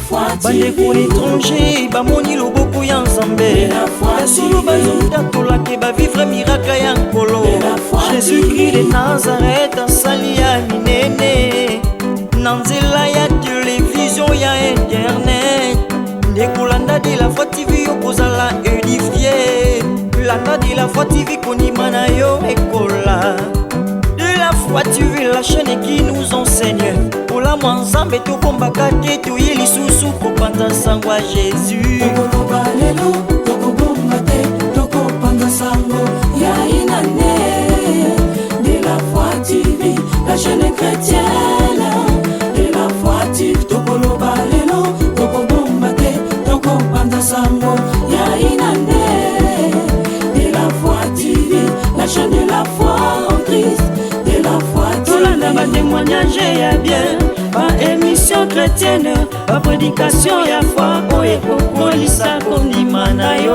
bande pour l'étranger bamoni loboko ya nzambe basolo bazondakolake bavivre miracle ya nkolo. Jésus-Christ de Nazareth asali ya minene na nzela ya télévision ya internet ndekolanda de la foi TV okozala édifié landa de la foi TV konima na yo ekola. De la foi TV, la chaîne qui nous enseigne pour la mwanzambe tokombaka te toye lisusu kopanda sango ya Jésus. Tokoloba lelo tokobomba te tokopanda sango ya inane. De la foi TV, la chaîne chrétienne. De la foi TV, tokoloba lelo tokobomba te tokopanda sango ya inane. De la foi TV, la chaîne de la foi en Christ. De la foi TV, tolanda ba témoignage ya bien, ba émission chrétienne, ba prédication ya foi oye kokolisa kondima na yo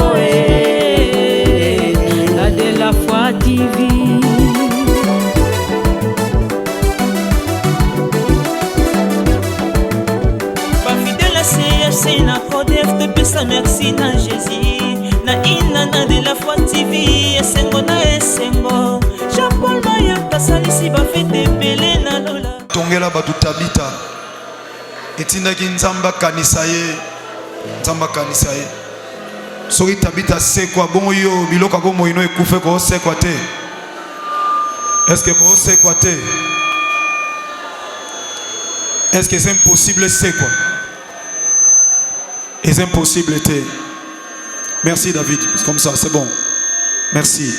la de la foi TV. CFC na code FTP merci na Jésus na inana de la foi TV esengo na esengo Jean-Paul Mayaka salisi ba fete belé na lola tongela batu Tabita etindaki nzamba kanisa ye soki Tabita sekwa bongo yo biloko bongo ino ekufe ko sekwa te. Est-ce que ko sekwa te? Est-ce que c'est impossible sekwa? C'est impossible. Merci David, c'est comme ça, c'est bon. Merci.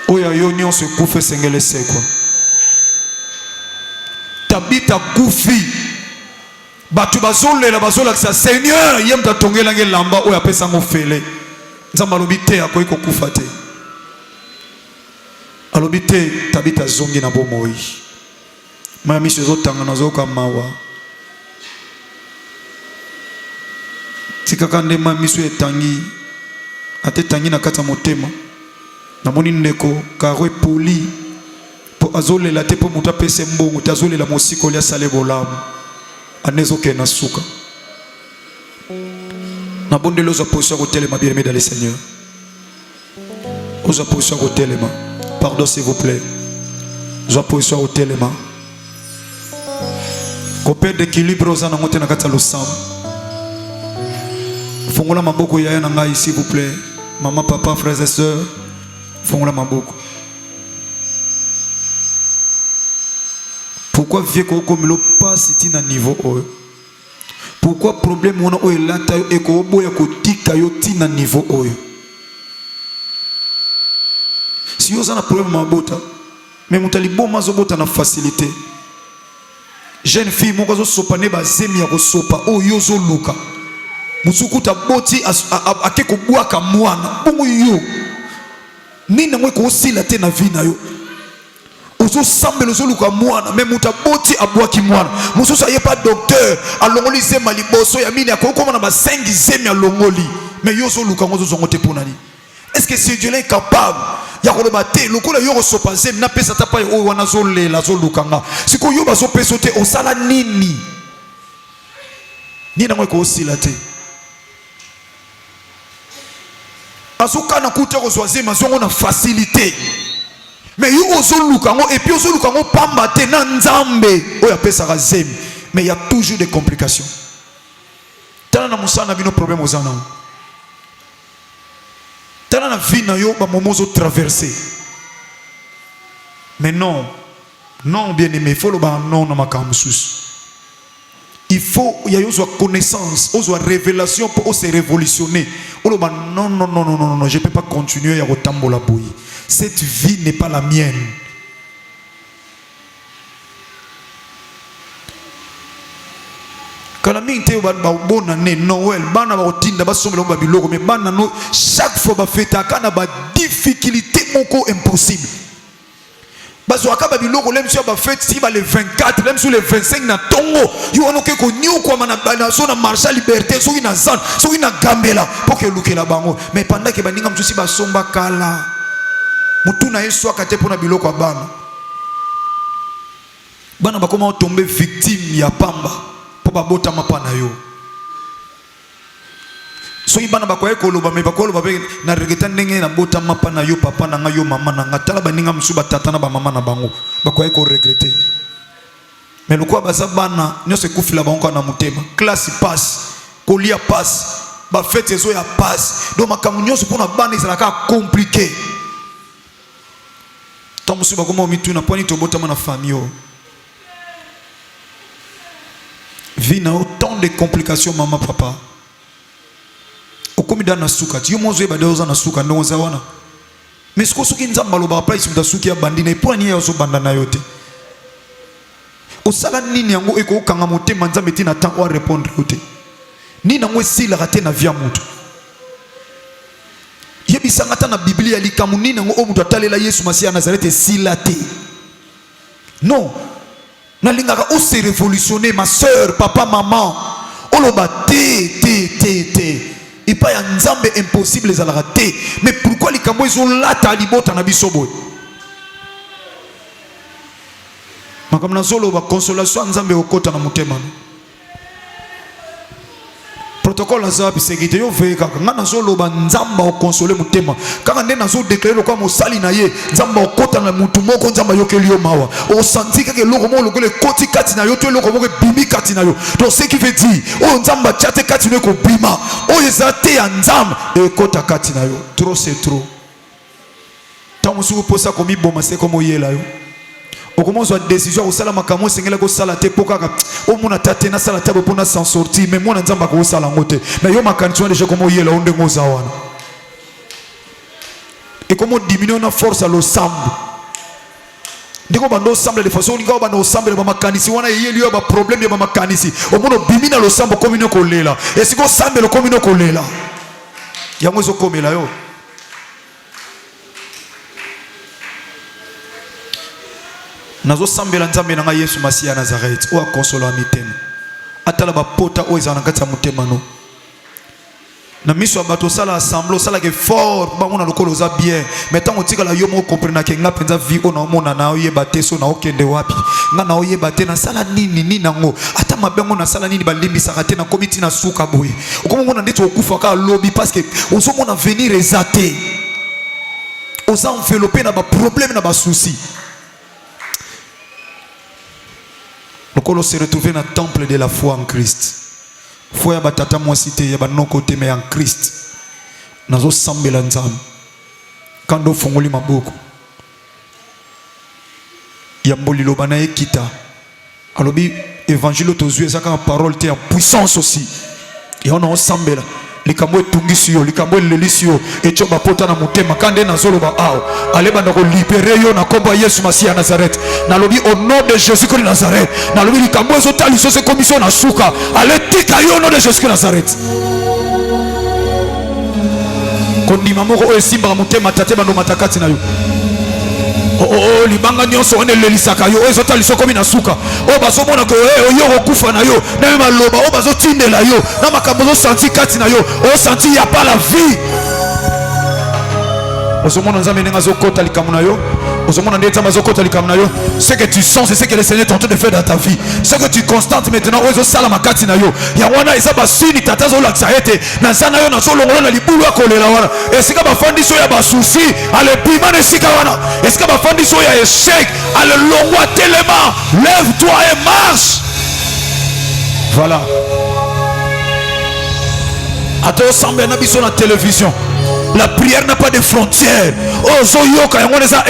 Oya yonyon se koufe sengele c'est quoi? Tabita koufi. Batu bazole la bazola que Seigneur, yem ta tongela nge lamba oya pesa ngo fele. Nzamba lobite akoy ko kufa te. Alobite Tabita zongi na bomoi. Mami sezotanga nazoka mawa tikaka nde mami so etangi ate tangi na kata motema namoni ndeko karo epoli po azolela te po muta pese mbongo te azolela mosiko lia sale bolamu anezoke na suka na bondelo za position ko telema bien aimé dans le Seigneur oza position ko telema pardon s'il vous plaît oza position ko telema kopé d'équilibre aux ana ngote na kata losam fongola maboko ya na ngai s'il vous plaît maman papa frères et sœurs fongola maboko. Pourquoi vie ko komilo pas siti na niveau oyo? Pourquoi problème wana oyo lata yo eko boya ko tika yo tina niveau oyo? Si yo za na problème mabota mais mutali boma zobota na facilité. Jeune fille moko zo sopane ba zemi ya ko sopa o yozo luka musukuta boti akeko bwaka mwana bongo yo nina mwe ko sila te na vie na yo ozo sambelo zo luka mwana mais muta boti abwaki mwana mususu aye pas docteur alongoli zema liboso ya mini akoko na ba 5 zemi alongoli mais yozo luka ngozo zongote ponani. Est-ce que ce Dieu est capable ya koloba te lokola yo sopa zemi na pesa tapa o wana zo lela zo lukanga siko yo bazo peso te osala nini nina mwe ko osila te azuka na kuta ko zozema zongo na facilité mais yo ozo lukango et puis ozo lukango pamba te na nzambe o ya pesa ka zemi mais il y a toujours des complications tana na musana bino problème ozana tana na vie na yo ba momozo traverser mais non bien aimé il faut le ba non na makamsus il faut il y a une connaissance une révélation pour se révolutionner non je peux pas continuer à retambola boui cette vie n'est pas la mienne. Quand la mine te ba bonne année Noël bana ba otinda ba somelo ba biloko mais bana no chaque fois ba fêta kana ba difficulté moko impossible bazo akaba biloko lem sur ba fête si ba le 24 lem sur le 25 na tongo yo ono ke ko niu kwa mana bana so na marcha liberté so ina zan so ina gambela pour que lukela bango mais pendant que baninga mtusi ba somba kala mutuna yesu akate pona biloko bana bana bakoma tomber victime ya pamba po babota mapana yo. Soki bana bakoye koloba me bakoloba be na regeta ndenge na bota mapana yo papa na yo mama na ngatala baninga musuba tata na ba mama na bango bakoye ko regretter. Mais le quoi baza bana nyose kufila bango na mutema classe passe kolia passe ba fête zo ya passe donc makamu nyose pona bana ezalaka compliqué. Tant musuba koma mitu na poni to bota na famille. Vie na autant de complications maman papa. Okomi dana suka ti yo mozo eba deoza na suka ndo za wana. Mais siko suki nzamba lo ba pa isimda suki ya bandina e pour ni ya zo banda na yote. Osala nini yango eko kanga motema nzambe ti na temps wa répondre yote. Ni nango esila raté na via mutu. Yebisa ngata na Biblia likamu nini nango o mutu atalela Yesu Masiya Nazareth esila te. Non. Na lingaka o se révolutionner ma sœur, papa, maman. Oloba te. Et pas un nzambe impossible les a raté. Mais pourquoi les camo ils ont lata libota na bisobo? Ma comme na zolo ba consolation nzambe okota na mutema. Protocole za bisekite yo veka ngana zolo ba nzamba o consoler mutema. Kaka nde na zo déclarer kwa mosali na ye nzamba okota na mutu moko nzamba yokeli yo mawa. O santi ke loko mo lokole koti kati na yo to loko mo ke bimi kati na yo. Donc ce qui veut dire o nzamba chate kati ne ko bima. O ezate ya nzamba e kota kati na yo. Trop c'est trop. Tant musu posa komi boma se komo yela yo. O commence à décision au sala makamo sengela ko sala te pokaka o mona tate na sala tabo pona s'en sortir mais mona nzamba ko sala ngote mais yo makantion déjà comme yela onde ngoza wana et comment diminuer na force à l'ensemble ndiko bando ensemble de façon linga bando ensemble ba makanisi wana yeli yo ba problème ya ba makanisi o mono bimina l'ensemble comme ino ko lela et siko sambe le comme ino ko lela yango zo komela yo. Nazo sambela nzambe na Yesu Masiya Nazareth o akonsola mitema atala ba pota o ezana kata mutema no na miso abato sala assemble sala ke fort ba mona lokolo za bien mais tant otika la yo mo comprendre ke nga penza vie ona mona na oyeba te so na okende wapi nga na oyeba te na sala nini nango ata mabengo na sala nini balimbisa te na komiti na suka boye okomo mona ndito okufa ka lobby parce que ozo mona venir ezate oza envelopper na ba problème na ba souci. Lokolo se retrouver dans le temple de la foi en Christ. Foi ya batata moi cité ya ba non côté mais en Christ. Nazo sambela nzambe. Kando fongoli maboko. Ya mbolilo bana ekita. Alobi évangile tozue ça quand parole te en puissance aussi. Et on a sambela. Likambo etungisi yo likambo elelisi yo echo bapota na mutema kande na zolo ba ao aleba na ko libérer yo na kombo Yesu Masiya Nazareth na lobi au nom de Jésus Christ Nazareth na lobi likambo zo tali so se commission na suka ale tika yo au nom de Jésus Christ Nazareth koni mamoko o esimba mutema tate bando matakati na yo oh libanga nyonso one lelisaka yo ezo tali so komi na suka o bazo mona ko yo okufa na yo na maloba o bazo tindela yo na makambo zo senti kati na yo o senti ya pas la vie ozo mona nzambe nenga zo kota likamu na yo ozo mona ndeta mazo kota likamu na yo ce que tu sens c'est ce que le Seigneur est en train de faire dans ta vie ce que tu constates maintenant ozo sala makati na yo ya wana eza basini tata zo laksa ete na sana yo na zo longola na libulu akolela wana esika bafandi so ya basusi ale pima na esika wana esika bafandi so ya échec ale longwa telema lève-toi et marche voilà ato semble na biso na télévision. La prière n'a pas de frontières. Oh, Zoyoka,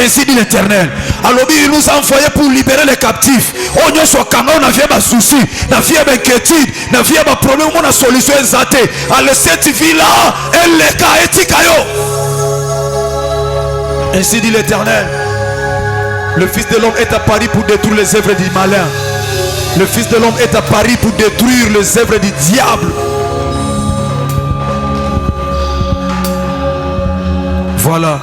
ainsi dit l'Éternel. Alors, il nous a envoyé pour libérer les captifs. Oh, nous sommes quand on a fait des soucis, on a fait des inquiétudes, on a fait des problèmes, on a solution exacte. Alors, cette vie-là, elle est kaetikayo. Ainsi dit l'Éternel. Le Fils de l'homme est à Paris pour détruire les œuvres du malin. Le Fils de l'homme est à Paris pour détruire les œuvres du diable. Voilà.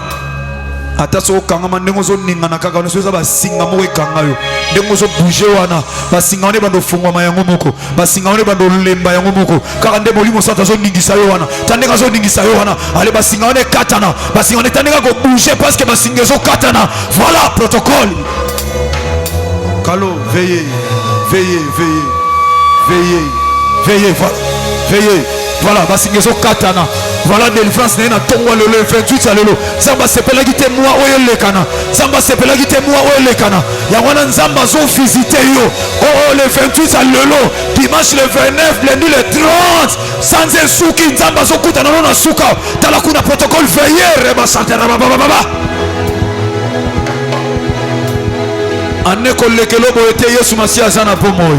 Ataso kangama ndengozo ningana kaka nosoza basinga mo ekanga yo ndengozo bouger wana basinga one bando fungwa mayango moko basinga one bando lemba yango moko kaka nde molimo sata zo ningisa yo wana tandeka zo ningisa yo wana ale basinga one katana basinga one tandeka ko bouger parce que basinga zo katana voilà protocole Kalo, veillez, veillez, veillez, veillez, veillez, voilà, veillez. Voilà, basingezo katana. Voilà délivrance na tongo le 28 à lelo. Zamba sepela gite moi oyo lekana. Zamba sepela gite moi oyo lekana. Ya wana nzamba zo visiter yo. Oh le 28 à lelo. Dimanche le 29, lundi le 30. Sans esuki nzamba zo kutana na suka. Tala kuna protocole veiller reba santera baba. Aneko lekelo boete Yesu Masiya azana pomoy.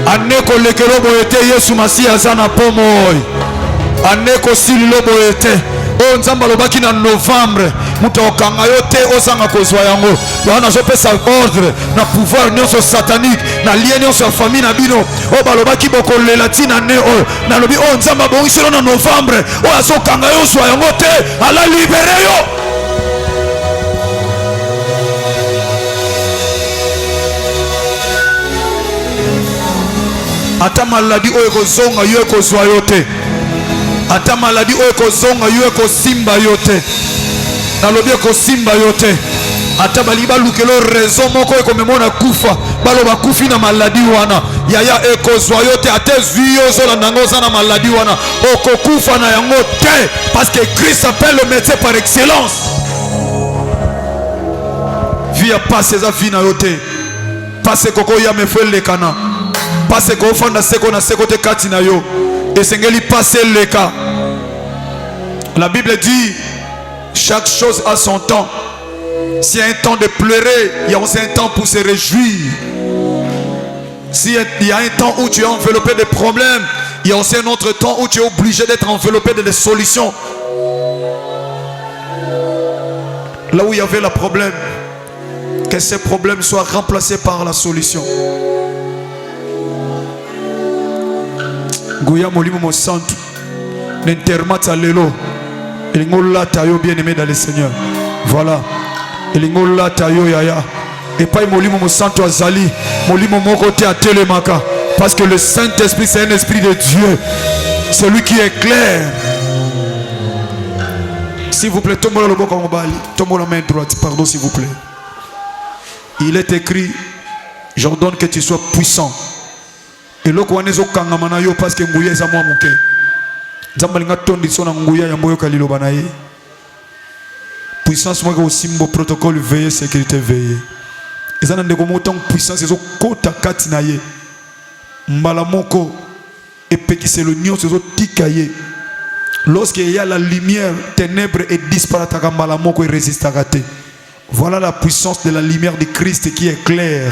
Aneko lekelo boete Yesu Masiya azana pomoy. Aneko sililo boete. O nzamba lobaki na novembre. Muta okanga yote osanga kozwa yango. Wana zopesa ordre na pouvoir nyonso satanique na lien nyonso ya famille na bino. O balobaki bokolela tina ne o. Na lobi o nzamba bongiselo na novembre. O azokanga yo swa yango te. Ala libere yo. Ata maladi oyo kozonga yo ekozwa yo te. Ata maladi oyo kozonga yo ekosimba yo te. Nalobi ekosimba yo te. Ata bali balukelo raison moko ekomemona kufa baloba kufi na maladi wana yaya ekozwa yo te. Ate zwi yo zolanda ngo za na maladi wana okokufa na yango te parce que Christ appelle le médecin par excellence. Vie a passé za vie na yo te. Passe koko ya mefwe lekana. Passe ko fanda seko na seko te kati na yo. Esengeli passe leka. La Bible dit chaque chose a son temps. S'il y a un temps de pleurer, il y a aussi un temps pour se réjouir. S'il y a un temps où tu es enveloppé de problèmes, il y a aussi un autre temps où tu es obligé d'être enveloppé de des solutions. Là où il y avait le problème, que ces problèmes soient remplacés par la solution. Goya molimo mo santo n'intermata lelo elingola tayo bien aimé dans le Seigneur. Voilà elingola tayo yaya et pas molimo mo santo azali molimo moko te atelemaka parce que le Saint-Esprit c'est un esprit de Dieu, celui qui est clair. S'il vous plaît, tombe le boko mobali, tombe la main droite, pardon s'il vous plaît. Il est écrit, j'ordonne que tu sois puissant. Et là, on est au Kangamana yo parce que Ngouya est à moi mouké. Zambalinga tondi sona Ngouya ya moyo kalilo banaye. Puissance moi au symbole protocole veiller sécurité veiller. Et ça n'a de comment tant puissance c'est au kota katinaye. Mbalamoko et peki c'est le nion c'est au tikaye. Lorsqu'il y a la lumière, ténèbres et disparate à mbalamoko et résiste à gâter. Voilà la puissance de la lumière de Christ qui est claire.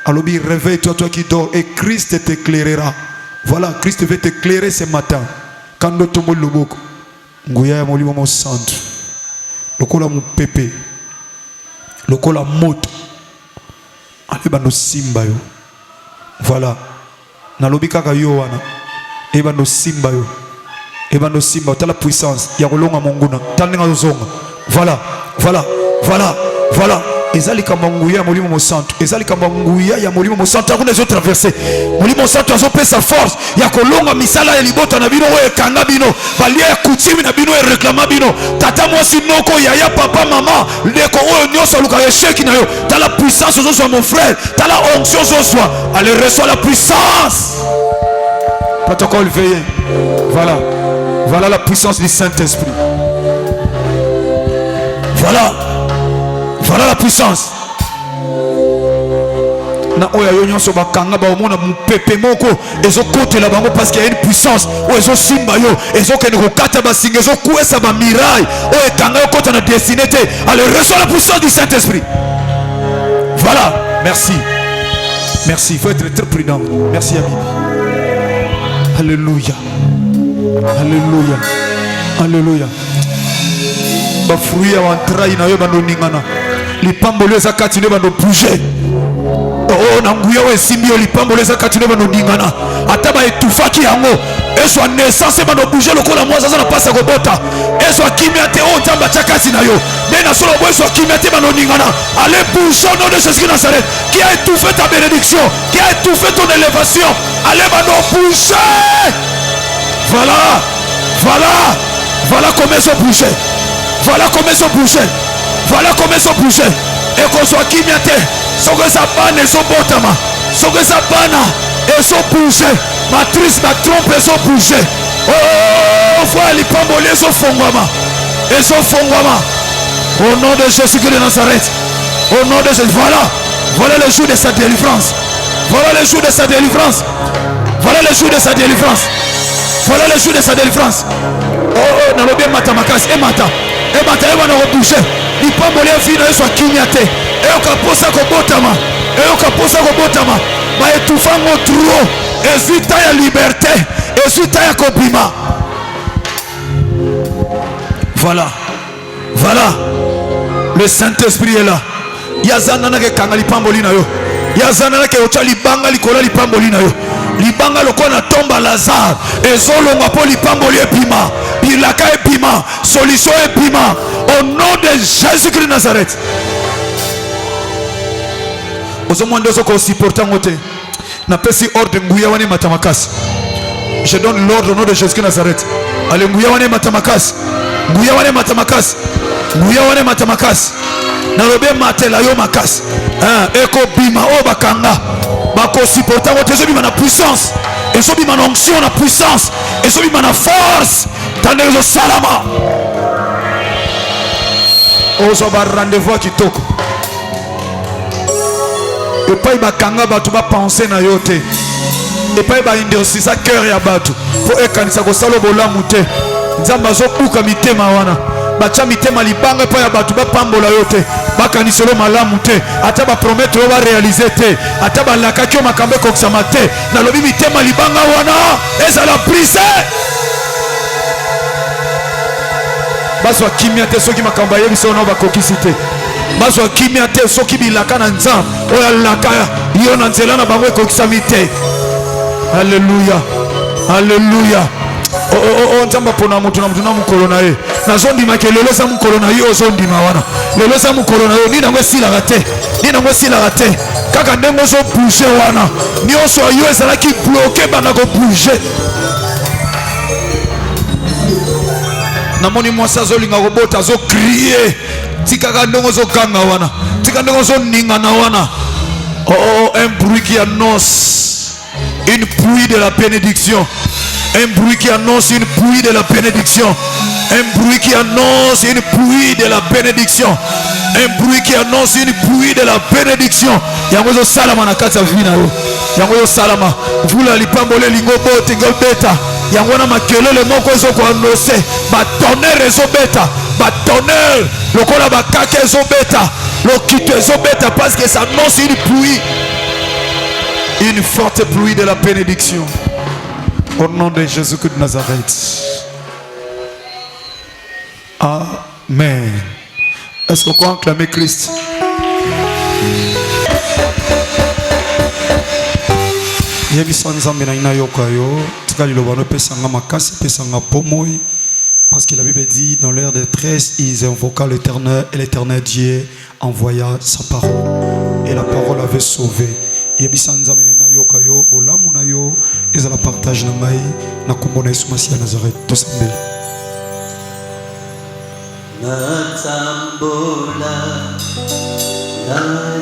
Alors, réveille-toi, toi qui dors, et Christ t'éclairera. Voilà, Christ veut t'éclairer ce matin. Quand nous tombons le boko, Ngouya molimo mo santo, le kola mon pépé, le kola moto, allez bano simba yo. Voilà, na lobika ka yo wana, e bano simba yo, e bano simba, t'as la puissance, ya kolonga monguna, t'as nenga zonga. Voilà, voilà, voilà, voilà. Ezali kambanguya molimo mo santo, ezali kambanguya ya molimo mo santo akuna zo traverser molimo santo azo pesa force ya kolonga misala ya libota na bino oyo kanga bino balia ya kutimi na bino e réclama bino tata mwasi noko yaya papa mama ndeko oyo nyonso luka échec na yo ta la puissance ozo soit mon frère ta la onction ozo soit allez reçois la puissance. Protocole veillé. Voilà, voilà la puissance du Saint-Esprit. Voilà. Voilà la puissance. Na oya yo nyonso bakanga ba omona mupepe moko ezokote la bango parce qu'il y a une puissance o ezo simba yo ezo kene kokata basinga ezo kuesa ba miraille o etanga yo kota na destinée te. Allez, reçois la puissance du Saint-Esprit. Voilà, merci. Merci, il faut être très prudent. Merci ami. Alléluia. Alléluia. Alléluia. Ba fruit ya wantrai na yo bando ningana. Lipambolo eza kati ne bando bouger. Oh na nguya we simbio lipambolo eza kati ne bando ningana. Ata ba etufaki yango. Eso naissance bando bouger lokola mwa zaza na pasa ko bota. Eso kimia te o tamba chakasi na yo. Bena solo boeso kimia te bando ningana. Allez bouger au nom de Jésus de Nazareth qui a étouffé ta bénédiction, qui a étouffé ton élévation. Allez bando bouger. Voilà. Voilà. Voilà comment ils sont bougés. Voilà comment ils sont bougés. Voilà comment ils sont bougés. Et qu'on soit qui miate. Soki eza bana ezobotama. Soki eza bana ezobouge. Matrice batrompe ezobouge. Oh, voilà lipamboli ezofongwama. Ezofongwama. Au nom de Jésus-Christ de Nazareth. Au nom de Jésus. Voilà le jour de sa délivrance. Voilà le jour de sa délivrance. Voilà le jour de sa délivrance. Voilà le jour de sa délivrance. Oh, dans le bien matamakas. Et mata. Et mata. Et mata. Reboucher. Il peut mourir vino. Et soit kinyate. Et au caposa kobotama. Et au caposa kobotama. Ma étouffant au trou. Et suite à la liberté. Et suite à la copima. Voilà. Voilà. Le Saint-Esprit est là. Yazana ke kangali pamboli na yo. Yazana ke ocha libanga likola lipamboli na yo. Libanga lokona tomba Lazare. Ezolonga po lipamboli epima. Bilaka epima. Solution epima. Au nom de Jésus-Christ de Nazareth. Ozomwande ozoko supporter ngote. Na pesi ordre nguya wane matamakas. Je donne l'ordre au nom de Jésus-Christ de Nazareth. Allez nguya wane matamakas. Nguya wane matamakas. Nguya wane matamakas. Nalobe matela yo makas. Eko bima o bakanga. Bako supporter ngote zo bima na puissance. Ezo bima na onction na puissance. Ezo bima na force. Tandezo salama. Ozo ba rendez-vous kitoko. Et pas bakanga batu ba penser na yote. Et pas ba indiosi sa cœur ya batu. Pour ekanisa ko salo bolamu te. Nzamba zo buka mitema wana. Bacha mitema libanga pa ya batu ba pambola yote. Bakaniselo malamu te. Ata ba promettre ba réaliser te. Ata ba lakaki o makambe kokisama te. Na lobi mitema libanga wana. Eza la prise. Baswa kimia te soki makamba yebi so na ba kokisite. Baswa kimia te soki bilaka na nzam. Oya lakaya yo na nzela na bango kokisami te. Alléluia. Alléluia. Oh, nzamba pona mutu na mutu na mukolo na ye. Na zondi makelelo sa mukolo na yo zondi mawana. Lelo sa mukolo na yo ni na ngwe sila rate. Ni na ngwe sila rate. Kaka ndengo zo bouger wana. Ni oso yo ezala ki bloquer bana ko bouger. Na moni mwasa zo linga robota zo crier. Tika ndongo zo kanga wana. Tika ndongo zo ninga na wana. Oh, un bruit qui annonce une pluie de la bénédiction. Un bruit qui annonce une pluie de la bénédiction. Un bruit qui annonce une pluie de la bénédiction. Un bruit qui annonce une pluie de la bénédiction. Yango salama na kati ya vina yo. Yango salama. Vula lipambole lingo bote ngobeta. Yango na makelele moko zo ko annoncer. Ba tonnerre zo beta. Ba tonnerre lokola ba kake zo beta. Lokito zo beta parce que ça annonce une pluie. Une forte pluie de la bénédiction. Au nom de Jésus-Christ de Nazareth. Amen. Est-ce qu'on peut acclamer Christ? Parce que la Bible dit dans l'heure de détresse, ils invoquaient l'Éternel et l'Éternel Dieu envoya sa parole. Et la parole avait sauvé. Yebisanza menina yoka yo olamu na yo ezala partage na mai na kombo na Yesu Masiya Nazareth tosambe natambola na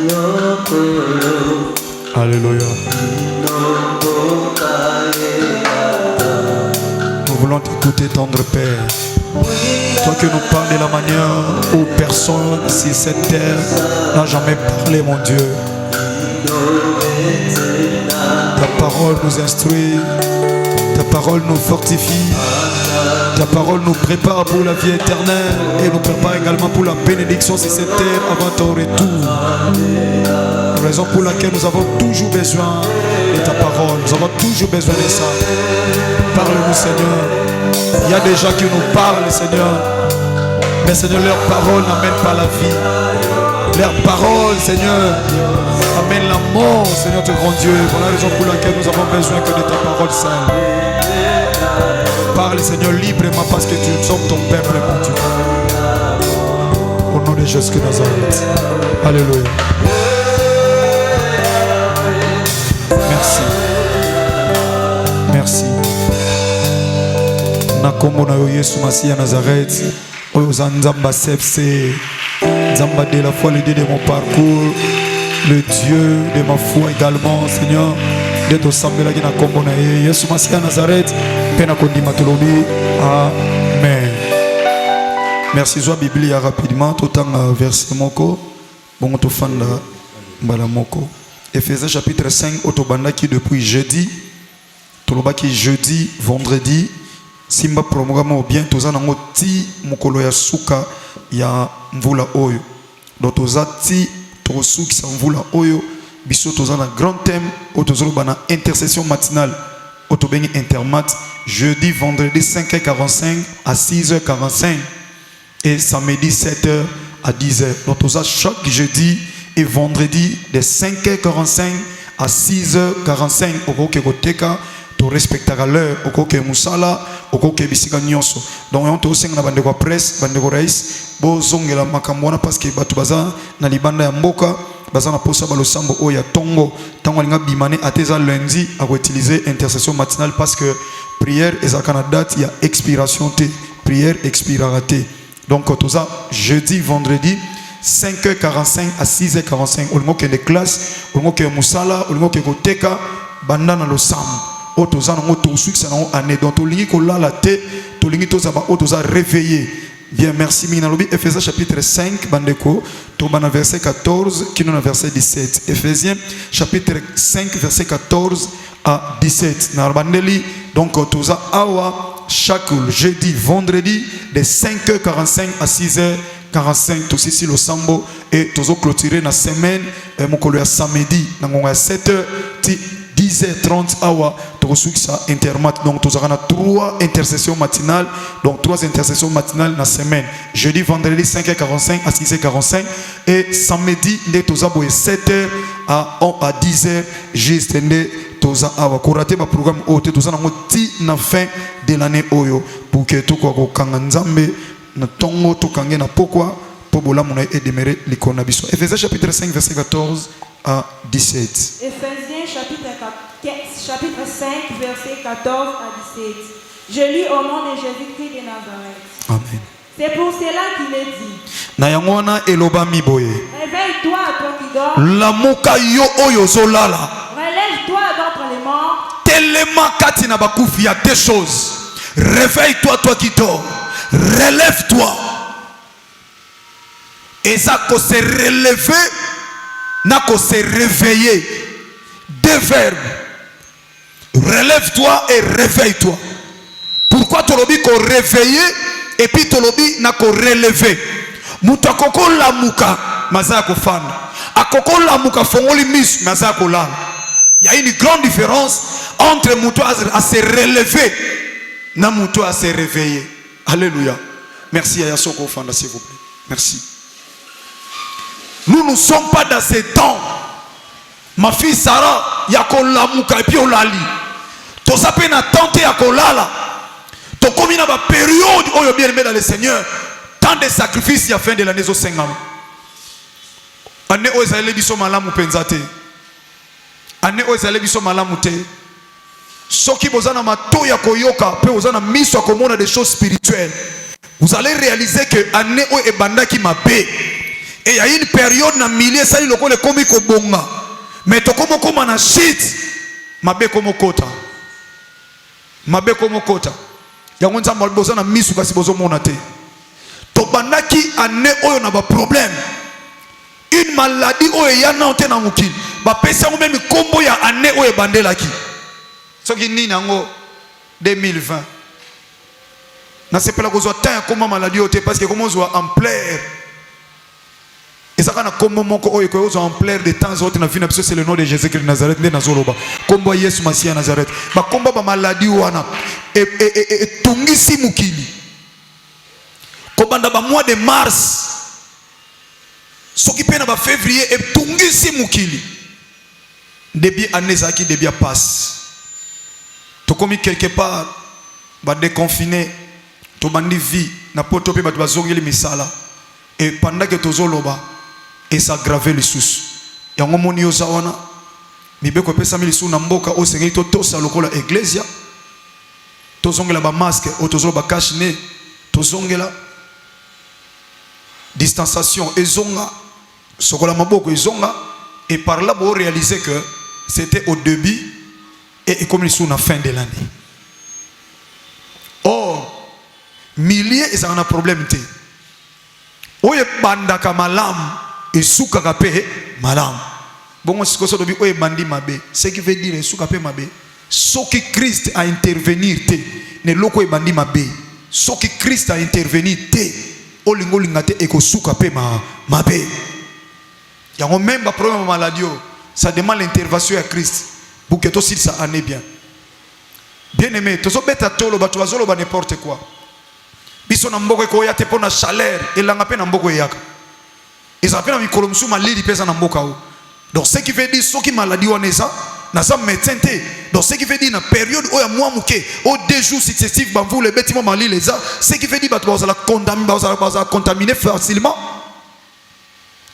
yoko. Alléluia. Nous voulons t'écouter, tendre Père. Toi qui nous parles de la manière où personne sur cette terre n'a jamais parlé, mon Dieu. Ta parole nous instruit, ta parole nous fortifie, ta parole nous prépare pour la vie éternelle et nous prépare également pour la bénédiction sur cette terre avant ton retour. Raison pour laquelle nous avons toujours besoin de ta parole, nous avons toujours besoin de ça. Parle-nous, Seigneur. Il y a des gens qui nous parlent, Seigneur, mais Seigneur, leur parole n'amène pas la vie. Leur parole, Seigneur, amène la mort, Seigneur, ton grand Dieu. Voilà la raison pour laquelle nous avons besoin que de ta parole sainte. Parle, Seigneur, librement parce que tu sommes ton peuple, mon Dieu. Au nom de Jésus de Nazareth. Alléluia. Merci. Merci. Nakombo na yo Yesu Masiya Nazareth. Oyo Nzamba sepse. Nzamba de la foi l'idée de mon parcours. le Dieu de ma foi également, Seigneur. De to sambela ki na kombo na ye Yesu Masia Nazareth pena kondima tolobi amen. Merci zwa Biblia rapidement totanga verset moko bon to fanda mbala moko. Ephésiens chapitre 5 otobandaki depuis jeudi tolobaki jeudi vendredi simba programme bien toza nango ti mokolo ya suka ya mvula oyo donc toza ti tosukisa mvula oyo biso toza na grand thème otozoloba na intercession matinale otobengi intermat jeudi vendredi 5h45 à 6h45 et samedi 7h à 10h donc toza chaque jeudi et vendredi de 5h45 à 6h45 okoke koteka to respectera l'heure okoke musala okoke bisika nyonso donc on to senga na bandeko presse bandeko rais bo zongela makambo na parce que batu baza na libanda ya mboka baza na posa balosambo oya tongo tango linga bimane ateza lundi à utiliser intercession matinale parce que prière ezaka na date ya expiration te prière expirera te donc toza jeudi vendredi 5h45 à 6h45 olingo ke de classe olingo ke musala olingo ke koteka banda na losambo otoza nango tosukisa nango année donc tolingi kolala te tolingi tozaba otoza réveillé bien merci minalobi Ephésiens chapitre 5 bandeko tobana verset 14 kino na verset 17 Ephésiens chapitre 5 verset 14 à 17 na bandeli donc toza awa chaque jeudi vendredi de 5h45 à 6h45 tous ici le sambo et tozo clôturer na semaine mokolo ya samedi na ngonga ya 7h ti 10h30 awa tosukisa intermat donc tozaka na 3 intercessions matinales donc 3 intercessions matinales na semaine jeudi vendredi 5h45 à 6h45 et samedi nde toza boye 7h à 10h juste nde toza awa korate ba programme ote toza nango ti na fin de l'année oyo pour que toko kokanga nzambe na tongo tokange na pokwa po bolamu na e demeurer likona biso. Ephésiens chapitre 5 verset 14 à 17. Ephésiens chapitre 5 verset 14 à 17. Je lis au nom de Jésus-Christ de Nazareth. Amen. C'est pour cela qu'il est dit. Na yangwana eloba miboye. Réveille-toi toi qui dors. Lamuka yo oyo zolala. Relève-toi d'entre les morts. Telema kati na bakufi ya deux choses. Réveille-toi toi qui dors. Relève-toi. Et ça ko se relever n'a ko se réveiller. Deux verbes. Relève-toi et réveille-toi. Pourquoi tolobi ko réveiller et puis tolobi na ko relever. Muta koko lamuka maza ko fanda. Akoko lamuka fongoli mis maza ko lala. Il y a une grande différence entre muto à se relever na muto à se réveiller. Alléluia. Merci à Yasoko Fanda s'il vous plaît. Merci. Nous ne sommes pas dans ces temps. Ma fille Sarah, yakolamuka et puis olali. To sape na tante yakolala. To komi na ba période oyo bien aimé dans le Seigneur. Tant de sacrifices ya fin de l'année zo 5 ans. Ane o ezale biso malamu penzate. Ane o ezale biso malamu te. Soki bozana mato ya koyoka pe bozana miso komona des choses spirituelles. Vous allez réaliser que ane o ebanda ki mabe. Et il y a une période na milieu sali lokole komi ko bonga. Mais to komo koma na shit mabe komo kota. Mabe komo kota. Yango nzamba bozana miso kasi bozo mona te. To bandaki ane oyo na ba problème. Une maladie oyo ya na onte na mukili. Ba pesa ngo même kombo ya ane oyo bandelaki. Soki nini yango 2020. Na sepela ko zo ta koma maladie ote parce que comment zo ampleur. Et ça kana kombo moko oyo ko zo ampleur de temps autres na vie na c'est le nom de Jésus-Christ de Nazareth nde nazoloba. Kombo Yesu Masia Nazareth. Ba kombo ba maladie wana et tungisi mukili. Kobanda ba mois de mars. Soki pena ba février et tungisi mukili. Début année zaki début passe. To komi quelque part ba déconfiné to bandi vie na poto pe ba bazongeli misala et pendant que tozoloba et ça grave les sous yango moni yo zawana mibeko pesa mili sous na mboka o sengi to tosa lokola iglesia tozongela ba masque o tozoloba cache nez tozongela distanciation ezonga sokola maboko ezonga Et par là, vous réalisez que c'était au début et comme ils sont à la fin de l'année. Or, milliers, ils ont un problème. Oye bandaka malam et soukaka pe malam. Bon, ce que ça doit dire, oye bandi mabe. Ce qui veut dire soukaka pe mabe. Ce qui Christ a intervenir te, ne loko e bandi mabe. Ce qui Christ a intervenir te, olingo lingate eko soukaka pe mabe. Il y a même un problème maladie. Ça demande l'intervention à Christ pour que tout ça aille bien. Bien aimé, tout ça bête à tolo, bah tu vas zolo bah n'importe quoi. Biso na mboko ko yate pona chaleur et la ngape na mboko yaka. Et ça fait na mikolo musu malili pesa na mboka o. Donc ce qui veut dire ceux qui maladie wana ça, na ça médecin te. Donc ce qui veut dire na période o ya mois muke, o 2 jours successifs ba vous les bêtiments malili ça, ce qui veut dire bah tu vas la contaminer facilement.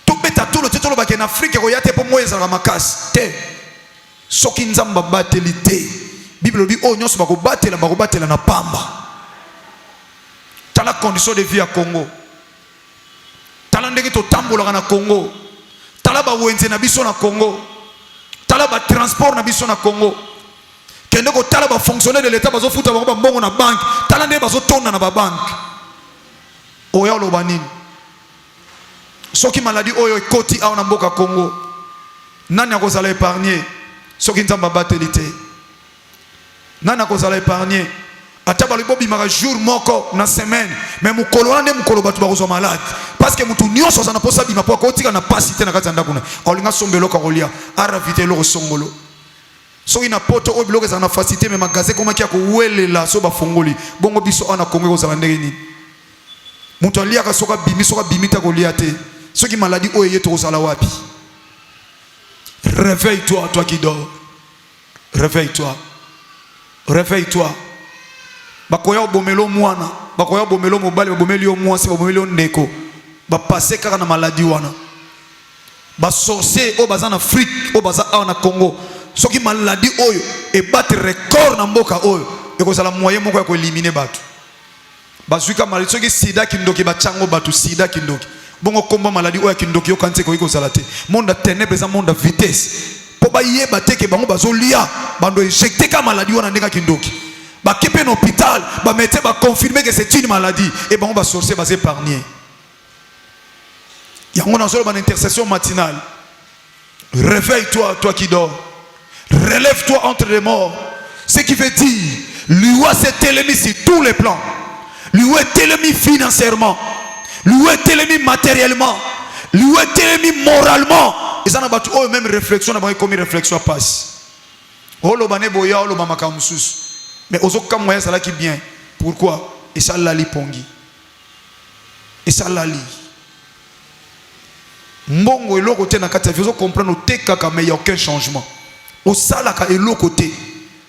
Tout bête à tolo tolo ba en Afrique ko yate po moyeza la makas. Te. Ceux qui nzamba batelité. Bible dit oh nyonso ba ko batela na pamba. Tala condition de vie à Congo. Tala ndenge to tambola na Congo. Tala ba wenze na biso na Congo. Tala ba transport na biso na Congo. Kende ko tala ba fonctionnaire de l'état bazo futa ba mbongo na banque. Tala ndenge bazo tonna na ba banque. Oya lo banini. Soki maladie oyo ekoti a na mboka Congo. Nani akozala épargner? Soki nzamba batelité. Nani akozala épargner? Ataba le bobi mara jour moko na semaine mais mukolo ande mukolo batu bakozo malade parce que mutu nyonso za na posa bima po ko tika na pasité na kati ndako na olinga sombelo ka kolia aravite lo songolo so ina poto o biloko za na facilité mais magasin koma kia ko welela so ba fongoli bongo biso ana kongo ko za ndenge ni mutu alia ka soka bimi ta kolia te so ki maladie o yeto ko sala wapi. Réveille-toi toi qui dors, réveille-toi. Bakoya bomelo mwana, bakoya bomelo mobali, bomeli o mwasi, bomeli o ndeko. Ba passer kaka na maladie wana. Ba sorcier o baza na Afrique, o baza a na Congo. Soki maladie oyo e battre record na mboka oyo, e ko sala moyen moko ya ko éliminer batu. Ba zuika maladie soki sida kindoki ba chango batu sida kindoki. Bongo komba maladie oyo kindoki yo kanse ko sala te. Monde a ténèbres za monde a vitesse. Po ba yeba te ke bango bazo lia, bando injecter ka maladie wana ndeka kindoki. Ba kepe un hôpital, ba médecin ba confirmer que c'est une maladie et ben on va sorcier va s'épargner. Il y a une intercession matinale. Réveille-toi, toi qui dors. Relève-toi entre les morts. Ce qui veut dire, lui est ennemi sur tous les plans. Lui est ennemi financièrement. Lui est ennemi matériellement. Lui est ennemi moralement. Et ça n'a pas tout même réflexion, n'a pas comme réflexion passe. Oh le bané boya, oh le mamakamusus. Mais aux autres moyens, ça là qui bien. Pourquoi? Et ça lali pongi. Et ça lali. Mbongo et l'autre côté na kati vous comprendre te kaka mais il y a aucun changement. Au salaka et l'autre côté.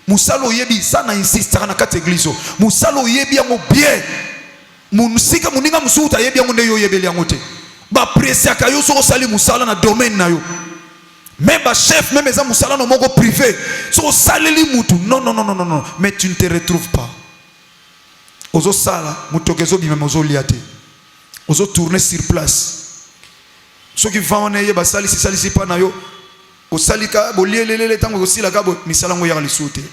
Musalo yebi ça na insiste na kati église. Musalo yebi yango bien. Musika muninga musuta yebi yango ndeyo yebeli yango te. Ba presse akayo so sali musala na domaine na yo. Même un chef, même les amoussala no mongo privé. So saleli mutu. Non. Mais tu ne te retrouves pas. Ozo sala, mutokezo bime mozo liate. Ozo tourner sur place. Ceux qui vont en ayer basali si sali si pas na yo. O salika bo lielele tango aussi la gabo misala ngo ya lisute.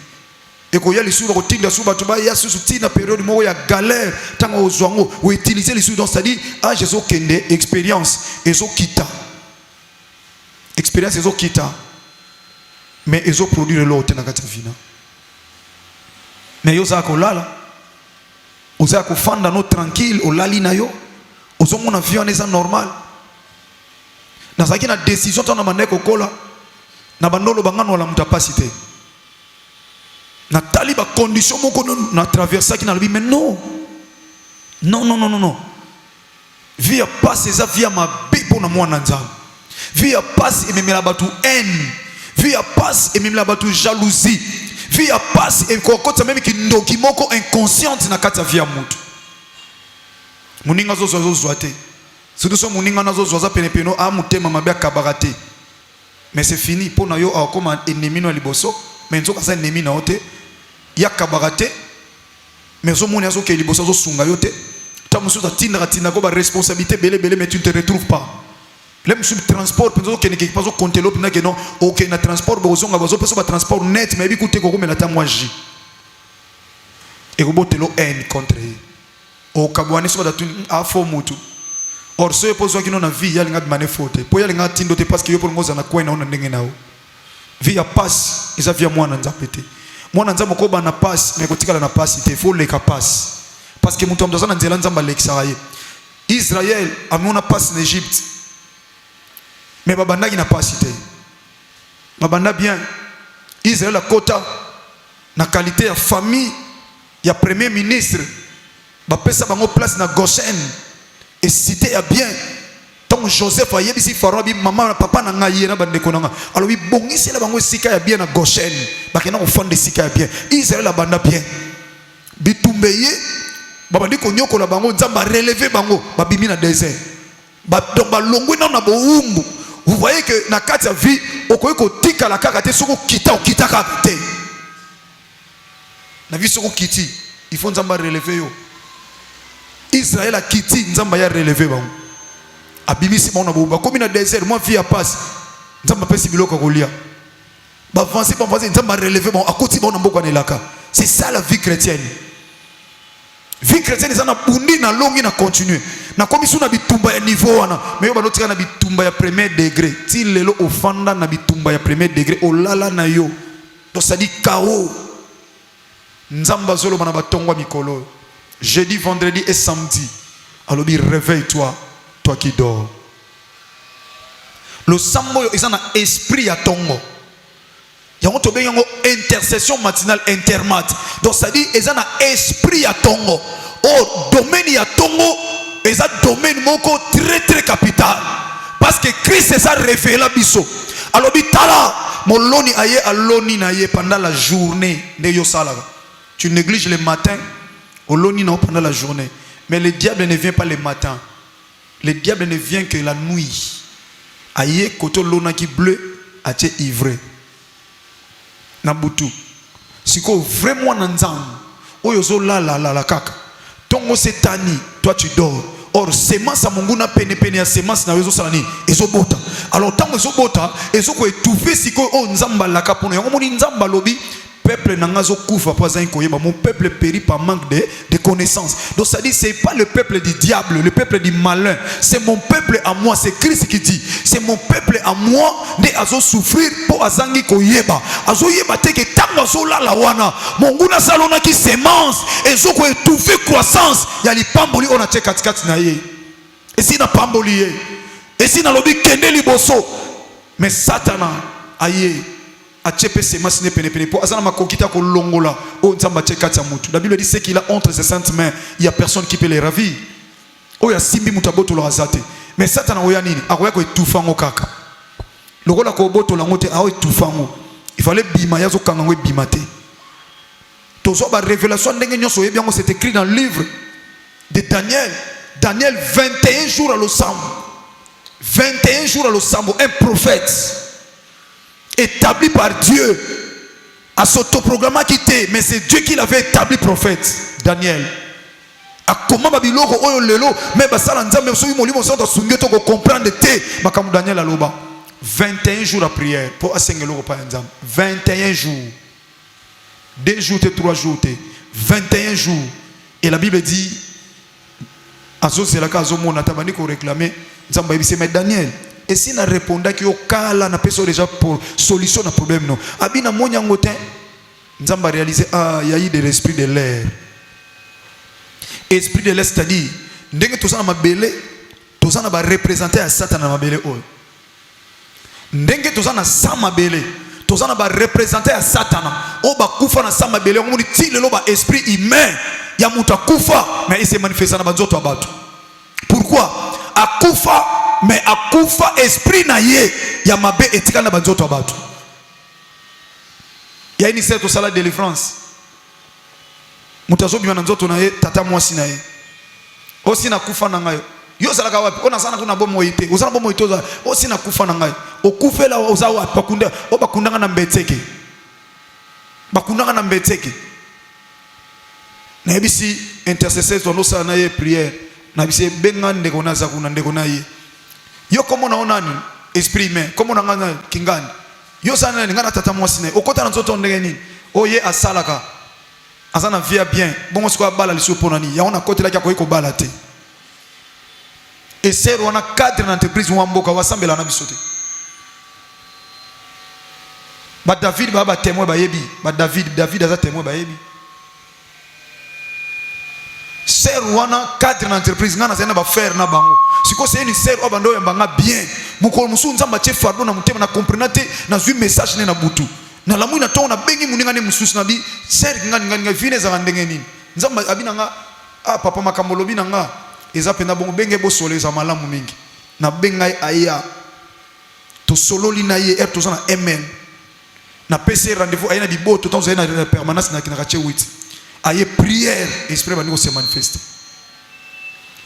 Et ko ya lisu ko tinda suba to ba ya susu tina période mo ya galère tango ozwango ou utiliser lisu donc c'est-à-dire ah Jésus kende expérience ezo kita. Expérience ezo kita mais ezo produire l'autre na kati vina mais yo za ko lala oza ko fanda no tranquille o lali na yo ozo mona vie eza normal na zaki na décision tona maneko kola na bandolo bangano la mutapacité na taliba condition moko na traverser qui na lobi mais non vie passe eza vie ma bipo na mwana nzambe. Vie à passe et même la batou haine. Vie à passe et même la batou jalousie. Vie à passe et quand ça même qui ndoki moko inconsciente na kata vie à mutu. Muninga zo zoate. Surtout so muninga nazo zoza penepeno a mutema mabia kabarate. Mais c'est fini pour na yo a comme un ennemi no liboso, mais nzo ka sa ennemi na ote. Ya kabarate. Mais zo moni azo ke liboso zo sunga yote. Ta musu ta tinda ko ba responsabilité belé mais tu ne te retrouves pas. Le monsieur transport penzo ke ne ke pas au compter l'op na ke non OK na transport bozonga bazo peso ba transport net mais bi coûter ko mais la ta moi j et ko botelo n contre o kabwane so da tun a fo mutu or so pozo ki non na vie ya linga mané faute po ya linga tindo te parce que yo pour ngoza na kwena ona ndenge nao vie ya passe isa via mwana nzapete mwana nzambo ko ba na passe mais ko tikala na passe te faut le passe parce que mutu amdozana nzela nzamba l'exaye Israël a mis una passe en Égypte mais babanda qui n'a pas cité babanda bien Israël a quota na qualité ya famille ya premier ministre ba pesa bango place na Goshen et cité ya bien tant Joseph a yebisi Pharaon bi maman na papa na ngai na bande konanga alors bi bongisi la bango sika ya bien na Goshen ba kena ko fond de sika ya bien Israël a banda bien bitumbeye babandi ko nyoko la bango nzamba relever bango babimi na désert ba donc ba longwe na boumbu. Vous voyez que na kati ya vie okoyeko tika la kaka te soko kita okita kaka te na vie soko kiti il faut nzamba relever yo Israël a kiti nzamba ya relever bango abimisi bango na bomba comme na désert moi vie a passe nzamba pesi biloko kolia ba avancer nzamba relever bango akoti bango na mboka na elaka c'est ça la vie chrétienne. Vie chrétienne c'est na bundi na longi na continuer na komi suna bitumba ya niveau wana mais yo banotika na bitumba ya premier degré ti lelo ofanda na bitumba ya premier degré olala na yo to sadi kao nzamba zolo bana batongwa mikolo jeudi vendredi et samedi alors bi réveille-toi toi qui dors le sambo ils ont un esprit ya tongo yango to ben yango intercession matinale intermat donc ça dit ils ont un esprit ya tongo oh domaine ya tongo et ça domaine moko très très capital parce que Christ est révélé biso alors bitala moloni aye aloni na ye pendant la journée de yo sala tu négliges le matin oloni na pendant la journée mais le diable ne vient pas le matin le diable ne vient que la nuit aye koto lona qui bleu a été ivré nabutu siko vraiment nanzam oyo zo la kaka tongo setani toi tu dors or semence monguna pene ya semence na wezo salani ezo bota alors tango ezo bota ezo ko étouffer siko o nzamba la kapono yango moni nzamba lobi peuple nangazo kufa pas un koyeba mon peuple périt par manque de connaissances donc ça dit c'est pas le peuple du diable le peuple du malin c'est mon peuple à moi c'est Christ qui dit c'est mon peuple à moi ne azo souffrir pour azangi koyeba azo yeba te que tango azo la wana monguna salona qui semence ezo ko étouffer croissance ya li pamboli on a te katikati na ye et si na pamboli ye et si na lobi kende liboso mais satana aye achepe semence ne pene pour azana makokita ko longola o nzamba chekata mutu la Bible dit c'est qu'il a entre ses saintes mains il y a personne qui peut les ravir o ya simbi mutaboto lo azate mais satana oya nini akoya ko etufango kaka lokola ko boto la ngote a etufango il fallait bima yazo kanga ngo bima te tozo ba révélation ndenge nyoso yebi yango c'est écrit dans le livre de Daniel 21 jours à l'Osambo 21 jours à l'Osambo un prophète établi par Dieu à s'autoprogrammer quitté mais c'est Dieu qui l'avait établi prophète Daniel a comment babiloko oyo lelo mais basala nzambe so molimo so to sungeto ko comprendre te makamu Daniel aloba 21 jours à prière pour asengelo ko pa nzambe 21 jours 2 jours et 3 jours 21 jours et la Bible dit azo selaka azo mona tabani ko réclamer nzambe bise mais Daniel et si na répondait que okala na peso déjà pour solution na problème non abina monya ngote nzamba réaliser il y a eu de l'esprit de l'air esprit de l'air c'est-à-dire ndenge tozana mabele tozana ba représenter à Satan na mabele oyo ndenge tozana sa mabele tozana ba représenter à Satan o ba kufa na sa mabele ngomuni ti lelo ba esprit humain ya muta kufa mais il se manifeste na banzoto abatu pourquoi akufa mais akufa esprit na ye ya mabe etika na banzoto abatu ya ini seto sala délivrance mutazo bima na nzoto na ye tata mwasi na ye osi na kufa na ngayo yo sala ka wapi ona sana kuna bomo ite osana bomo itoza osi na kufa na ngayo okufela oza wapi bakunda o bakundanga na mbeteke na ebisi intercesseur no sala na ye prière na bisi benga ndeko na za kuna ndeko na ye Yo comment on a esprit humain, comment on a kingani. Yo sana ngana tata mwasi ne. Okota nzoto ndenge nini? Oye asalaka. Azana via bien. Bon siko bala liso ponani. Ya ona kote la kwa ko bala te. Et c'est on a cadre d'entreprise wamboka wasambela na bisote. Ba David ba témoin ba yebi. Ba David aza témoin ba yebi. Ser wana cadre d'entreprise ngana zena ba faire na bango. Siko c'est une ser obando yambanga bien. Mukolo musu nzamba che fardo na mutema na comprenate na zui message ne na butu. Na lamu ina to na bengi muninga ne mususu na bi ser ngani vine za ndenge nini. Nzamba abina nga papa makamolo bina nga eza pena bongo benge bo sole za malamu mingi. Na benga aya to solo lina ye to zana ML. Na PC rendez-vous ayena biboto to zana na permanence na kinakache 8. Aye prière esprit baniko se manifeste.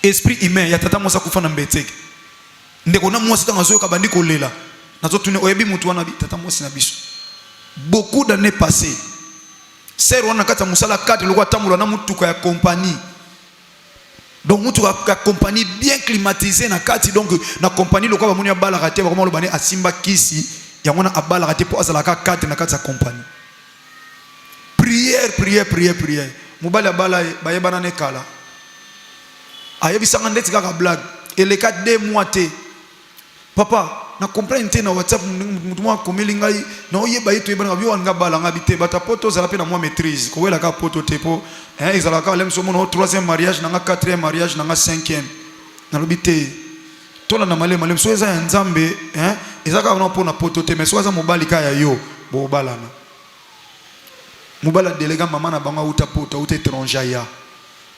Esprit humain ya tata mosa kufa na mbeteke. Ndeko na mwasi tanga zoyo kabandi kolela. Nazo tune oyebi mutu wana bi tata mwasi na biso. Beaucoup d'années passées. Ser wana kata musala 4 lokwa tamula na mutuka ya compagnie. Donc mutuka ya compagnie bien climatisée na kati donc na compagnie lokwa ba moni ya bala raté ba komalo bane asimba kisi ya mona abala raté po azala ka 4 na kati ya compagnie. Prière. Mobali abala bayebana ne kala. Ayebi sanga ndeti kaka blague. Et les 4 2 mois te. Papa, na comprendre te na WhatsApp mutu mwa komeli ngai na oyeba yeto yebana nga biwa nga bala nga bite bata poto zala pe na mwa maîtrise. Ko wela ka poto te po. Ezala ka lem so mono 3e mariage na nga 4e mariage na nga 5e. Na lobite. Tola na malem so eza nzambe, ezaka na po na poto te mais so eza mobali ka ya yo bo balana. Mobala délégué maman na bango uta poto uta étranger ya.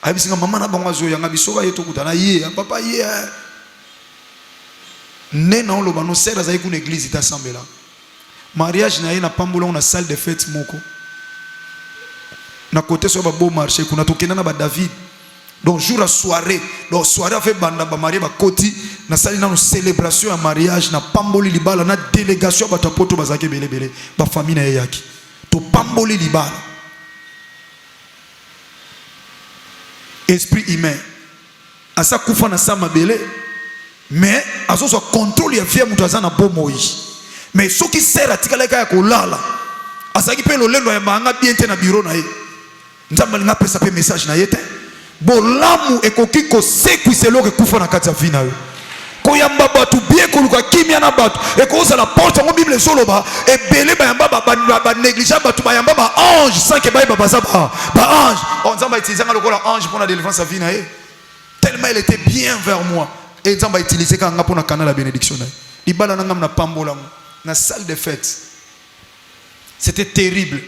Abisinga maman na bango zo yanga bisoba yeto kutana ye papa ye. Nena on lobano sera za ikune église ita sambela. Mariage na ye na pambola on a salle de fête moko. Na côté so ba beau marché kuna tokena na ba David. Donc jour à soirée, donc soirée a fait banda ba marié ba koti na salle na célébration à mariage na pamboli libala na délégation ba tapoto bazake belebele ba famille na yaki. To pamboli libala. Esprit humain. Asa kufa na sama bele. Mais aso so contrôle ya vie mutu azana bomoi. Mais so ki sera tikala ka ya kolala. Asa ki pe lo lendo ya banga bien te na bureau na ye. Nzamba linga pesa pe message na yete. Bolamu ekoki ko sekwisa ke kufa na kati ya vie na yo. Koyamba batu bien koluka kimia na batu ekoza la porte ngo bible soloba e belé ba yamba ba négligeable batu ba yamba ba ange sans que ba baza ba ange on nzamba utiliser nga lokola ange pour la délivrance à vie na ye tellement il était bien vers moi et nzamba utiliser ka nga pour na canal la bénédiction na libala na ngam na pambola na salle de fête c'était terrible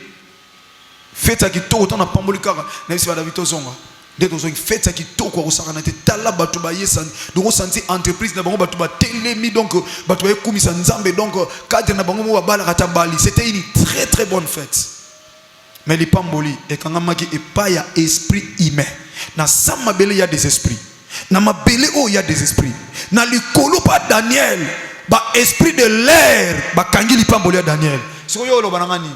fête qui tout autant na pambolika na bisi ba David Ozonga. Dès que vous faites qui tout quoi vous avez tala batu ba yesan donc on senti entreprise na bango batu ba telemi donc batu ba kumisa nzambe donc cadre na bango ba bala katabali c'était une très bonne fête mais les pamboli et quand maki et pas ya esprit humain na sama bele ya des esprits na mabele o ya des esprits na likolo pa Daniel ba esprit de l'air ba kangi li pamboli ya Daniel siko yo lo banangani.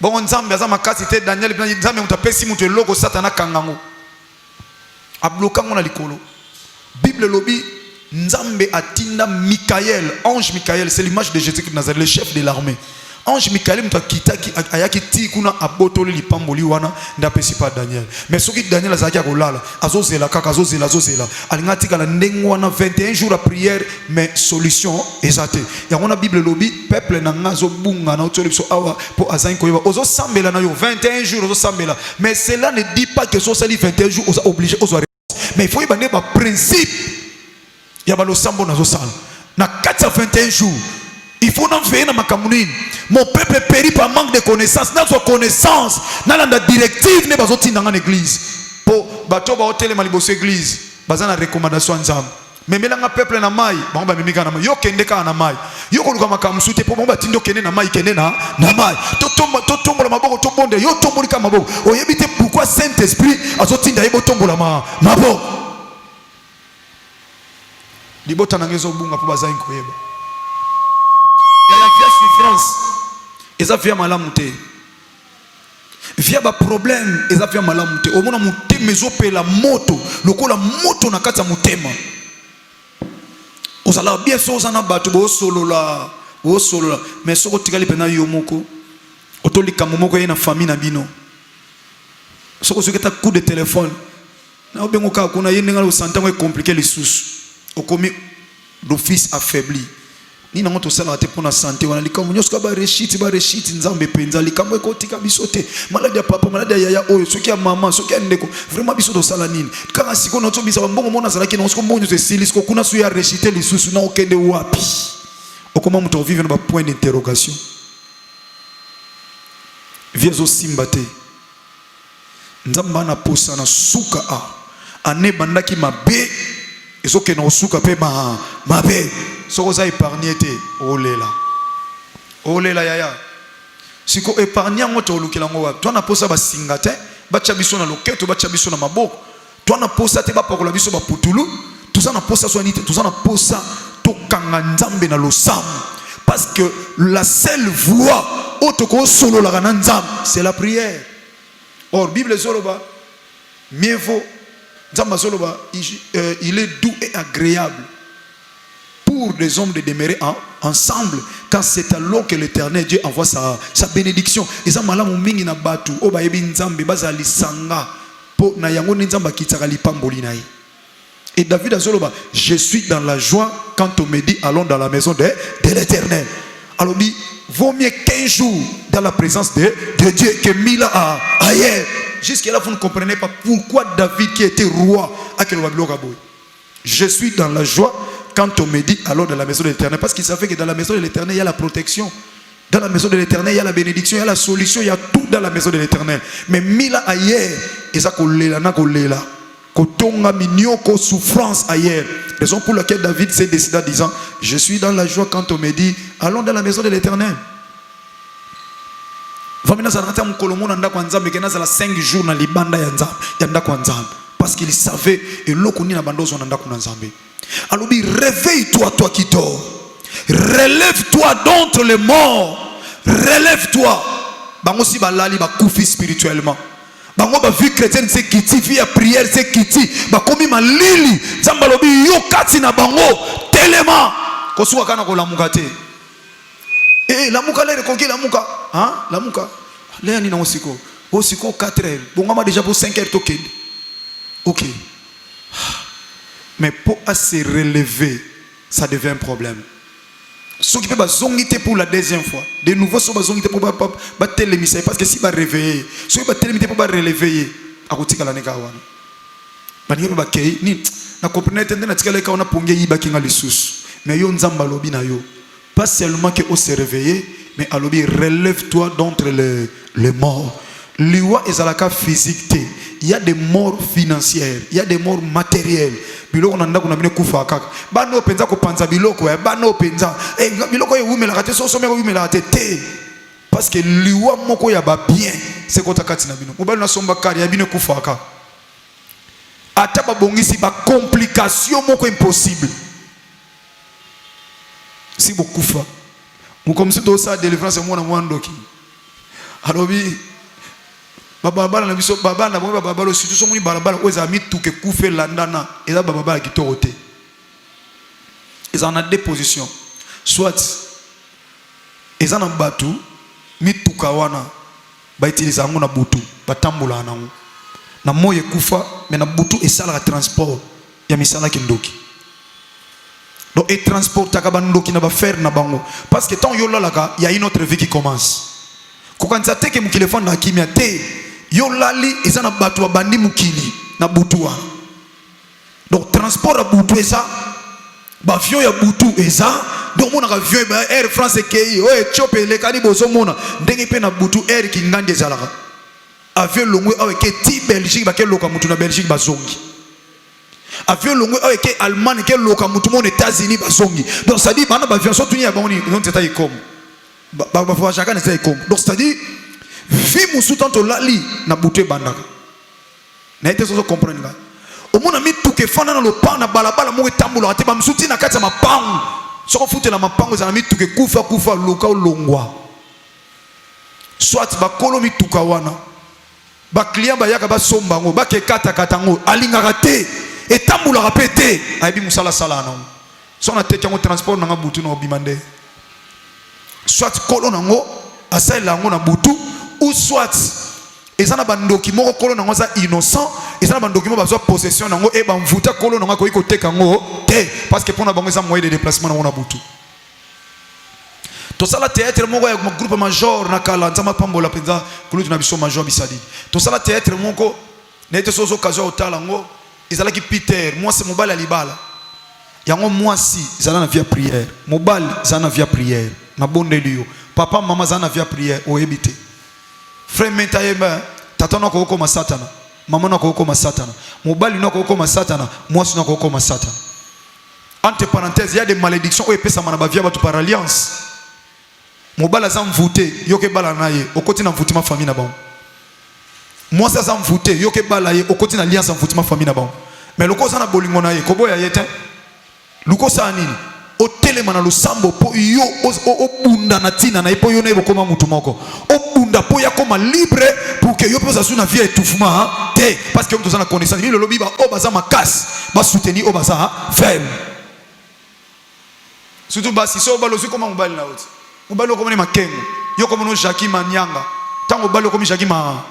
Bon nzambe aza makasi te Daniel bien nzambe mutapesi mutu eloko satana kangango ablokango na likolo Bible lobi nzambe atinda Michael ange Michael c'est l'image de Jésus Christ Nazareth le chef de l'armée ange Michael mutakitaki ayaki ti kuna abotoli lipamboli wana ndapesi pa Daniel mais soki Daniel azaki akolala azozela kaka azozela alingati kala ndengo wana 21 jours à prière mais solution ezate yango na Bible lobi peuple na ngazo bunga na otoli so awa po azangi koyeba ozo sambela na yo 21 jours ozo sambela mais cela ne dit pas que so sali 21 jours ozo obligé ozo mais il faut y bande ba principe ya ba lo sambo na zo sala na 421 jours. Il faut en faire dans ma commune. Mon peuple périt par manque de connaissances. N'a pas connaissance. N'a pas de directive. N'est pas sorti dans l'église. Pour bateau ba hôtel maliboso église. Bazan la recommandation ensemble. Mais melanga peuple na mai. Ba ba mimika na mai. Yo kende ka na mai. Yo ko luka makamsute po ba tindo kende na mai kende na mai. To tombola maboko to bonde. Yo tomboli ka maboko. Oyebite pourquoi Saint-Esprit a sorti ndaibo tombola maboko. Libota na ngezo bunga po bazan koyeba. Il y a la vieille souffrance. Et ça vient malamute. Via ba problème, et ça vient malamute. Au moment où mute mezo pe la moto, loko la moto na kata mutema. ozala bien so ozana bato bo solola mais soko tikali pena yo moko otolika momoko ye na famille na bino soko soketa coup de téléphone na obengo ka kuna ye ndengala osantango est compliqué les sous okomi d'office affaibli ni nango to sala te pona santé wana likambo nyoska ba reshit nzambe penza likambo ekotika biso te malade ya papa malade ya yaya oyo soki ya mama soki ya ndeko vraiment biso do sala nini kaka siko na to bisa mbongo mona sala ki na siko mbongo se silis ko kuna so ya reshiter les sous na okende wapi okoma muto vivre na ba point d'interrogation viezo simba te nzamba na posa na suka ane bandaki mabe ezoke na osuka pe mabe soko za épargner te olela yaya siko épargner ngo to lukela ngo wapi to na posa ba singa te bacha biso na loketo bacha biso na maboko to na posa te ba pakola biso ba putulu tout ça na posa so nite tout ça na posa to kanga nzambe na losamu parce que la seule voie otoko solo la na nzambe c'est la prière. Or Bible zoloba mieux vaut nzamba zoloba il est doux et agréable pour des hommes de demeurer ensemble quand c'est alors que l'Éternel Dieu envoie sa bénédiction. Eza malamu mingi na batu o ba yebi nzambe bazali sanga po na yango nzamba kitaka lipamboli na ye. Et David azoloba je suis dans la joie quand on me dit allons dans la maison de l'Éternel. Alors dit vaut mieux 15 jours dans la présence de Dieu que 1000 ans ailleurs. Jusqu'à là vous ne comprenez pas pourquoi David qui était roi a que le je suis dans la joie quand on me dit allons dans la maison de l'Éternel, parce qu'il savait que dans la maison de l'Éternel il y a la protection, dans la maison de l'Éternel il y a la bénédiction, il y a la solution, il y a tout dans la maison de l'Éternel. Mais 1000 ans ailleurs et ça kolela na kolela kotonga minyoko souffrance ailleurs. Raison pour laquelle David s'est décidé en disant je suis dans la joie quand on me dit allons dans la maison de l'Éternel. Cinq jours na libanda ya nzambe parce qu'il savait et lokoni na bandozo na ndako na nzambe. Alors dit réveille-toi toi qui dors, relève-toi d'entre les morts, relève-toi. Bango si balali ba koufi spirituellement. Bango ba vie chrétienne c'est kiti, vie à prière c'est kiti. Ba komi malili nzamba lobi yo kati na bango telema kosuka kana ko lamuka te. Lamuka lere konki lamuka lamuka lea ni na osiko 4 heures bongama déjà pour 5 heures token. OK, mais pour se relever ça devient un problème. Ceux qui peuvent zongiter pour la deuxième fois de nouveau sont zongiter pour ba télémiser parce que si ba réveiller ceux qui ba télémiser pour ba relever akotika la neka wana bani ba kei ni na comprendre tende na tikala ka ona ponge yiba kinga lisusu mais yo nzamba lobi na yo pas seulement que on se réveiller mais à l'objet relève-toi d'entre les morts. Liwa ezalaka physique. Il y a des morts financières, il y a des morts matérielles. Biloko nanda kuna bine kufa kaka. Bano penza ko panza biloko ya bano penza. Biloko ye wumela kate so someko wumela kate te. Parce que liwa moko ya ba bien c'est kota kati na bino. Mobali na somba kari ya bine kufa kaka. Ata ba bongisi ba complication moko impossible. Si beaucoup fa comme si tout ça délivrance moi na mwandoki alobi babala na biso babala na babala surtout so moni balabala oza mituke kufe landana eza babala kitorote eza na deux positions soit eza na batu mituka wana ba utiliser ngo na butu batambola nango na moye kufa mais na butu esala transport ya misala kindoki. Donc et transporte akabando qui n'a pas faire na bango parce que tant yo lalaka il y a une autre vie qui commence. Kokanza teke mukile fond na kimia te yo lali ezana batu bandi mukili na butua. Donc transport à butu eza ba avion ya butu eza donc mona avion ba Air France kei o chope le kani bozo mona ndenge pe na butu air ki ngande ezalaka avion longwe aweke ti Belgique ba ke loka mutu na Belgique bazongi avion longo avec Allemagne que loka mutu mon États-Unis basongi. Donc ça dit bana ba avion so tuni ya boni non teta ikom ba ba chacun teta ikom. Donc c'est à dire vi musu tanto lali na butu bandaka na ete so comprendre nga au mona mi tuke fana na lo pa na balabala mo etambulo ate ba musuti na kati ya mapango soko fute na mapango za mi tuke kufa loka longwa soit ba kolo mi tuka wana ba client ba yaka ba somba ngo ba ke kata ngo alinga te et tamboula répété aibi musala sala non son a teke ngo transport na butu na obimande soit kolo nango asala lango na butu ou soit ezana bandoki moko kolo nango za innocent ezana bandoki mo bazwa possession nango e ba mvuta kolo nango ko ikoteka ngo te parce que pour na bango za moyen de déplacement nango na butu to sala théâtre moko ya groupe major na kala nzama pambola penza kulutu na biso major bisadi to sala théâtre moko na ete sozo occasion otala ngo ezala ki Peter moi c'est mobile à libala yango moi si zana na via prière mobile zana via prière na bonde liyo papa mama zana via prière oyebite frère mentayeba tata na ko koma satana mama na ko koma satana mobile na ko koma satana moi si na ko koma satana entre parenthèses il y a des malédictions oyo pesa mana ba via batu par alliance mobile azam voter yoke bala naye okoti na mvutima famille na bon moi ça azam voter yoke bala ye okoti na alliance na mvutima famille na bon mais loko sana bolingo naye koboya yete luko sa nini otelema na lusambo po yo obunda na tina na ipo yo na ibokoma mutu moko obunda po ya koma libre pour que yo pesa su na vie étouffement te parce que mtu sana connaissance ni le lobby ba obaza makas ba soutenir obaza faible surtout ba si so balo su koma mobali na oti mobali ko moni makengo yo ko mono Jackie Manyanga tango balo ko mi Jackie ma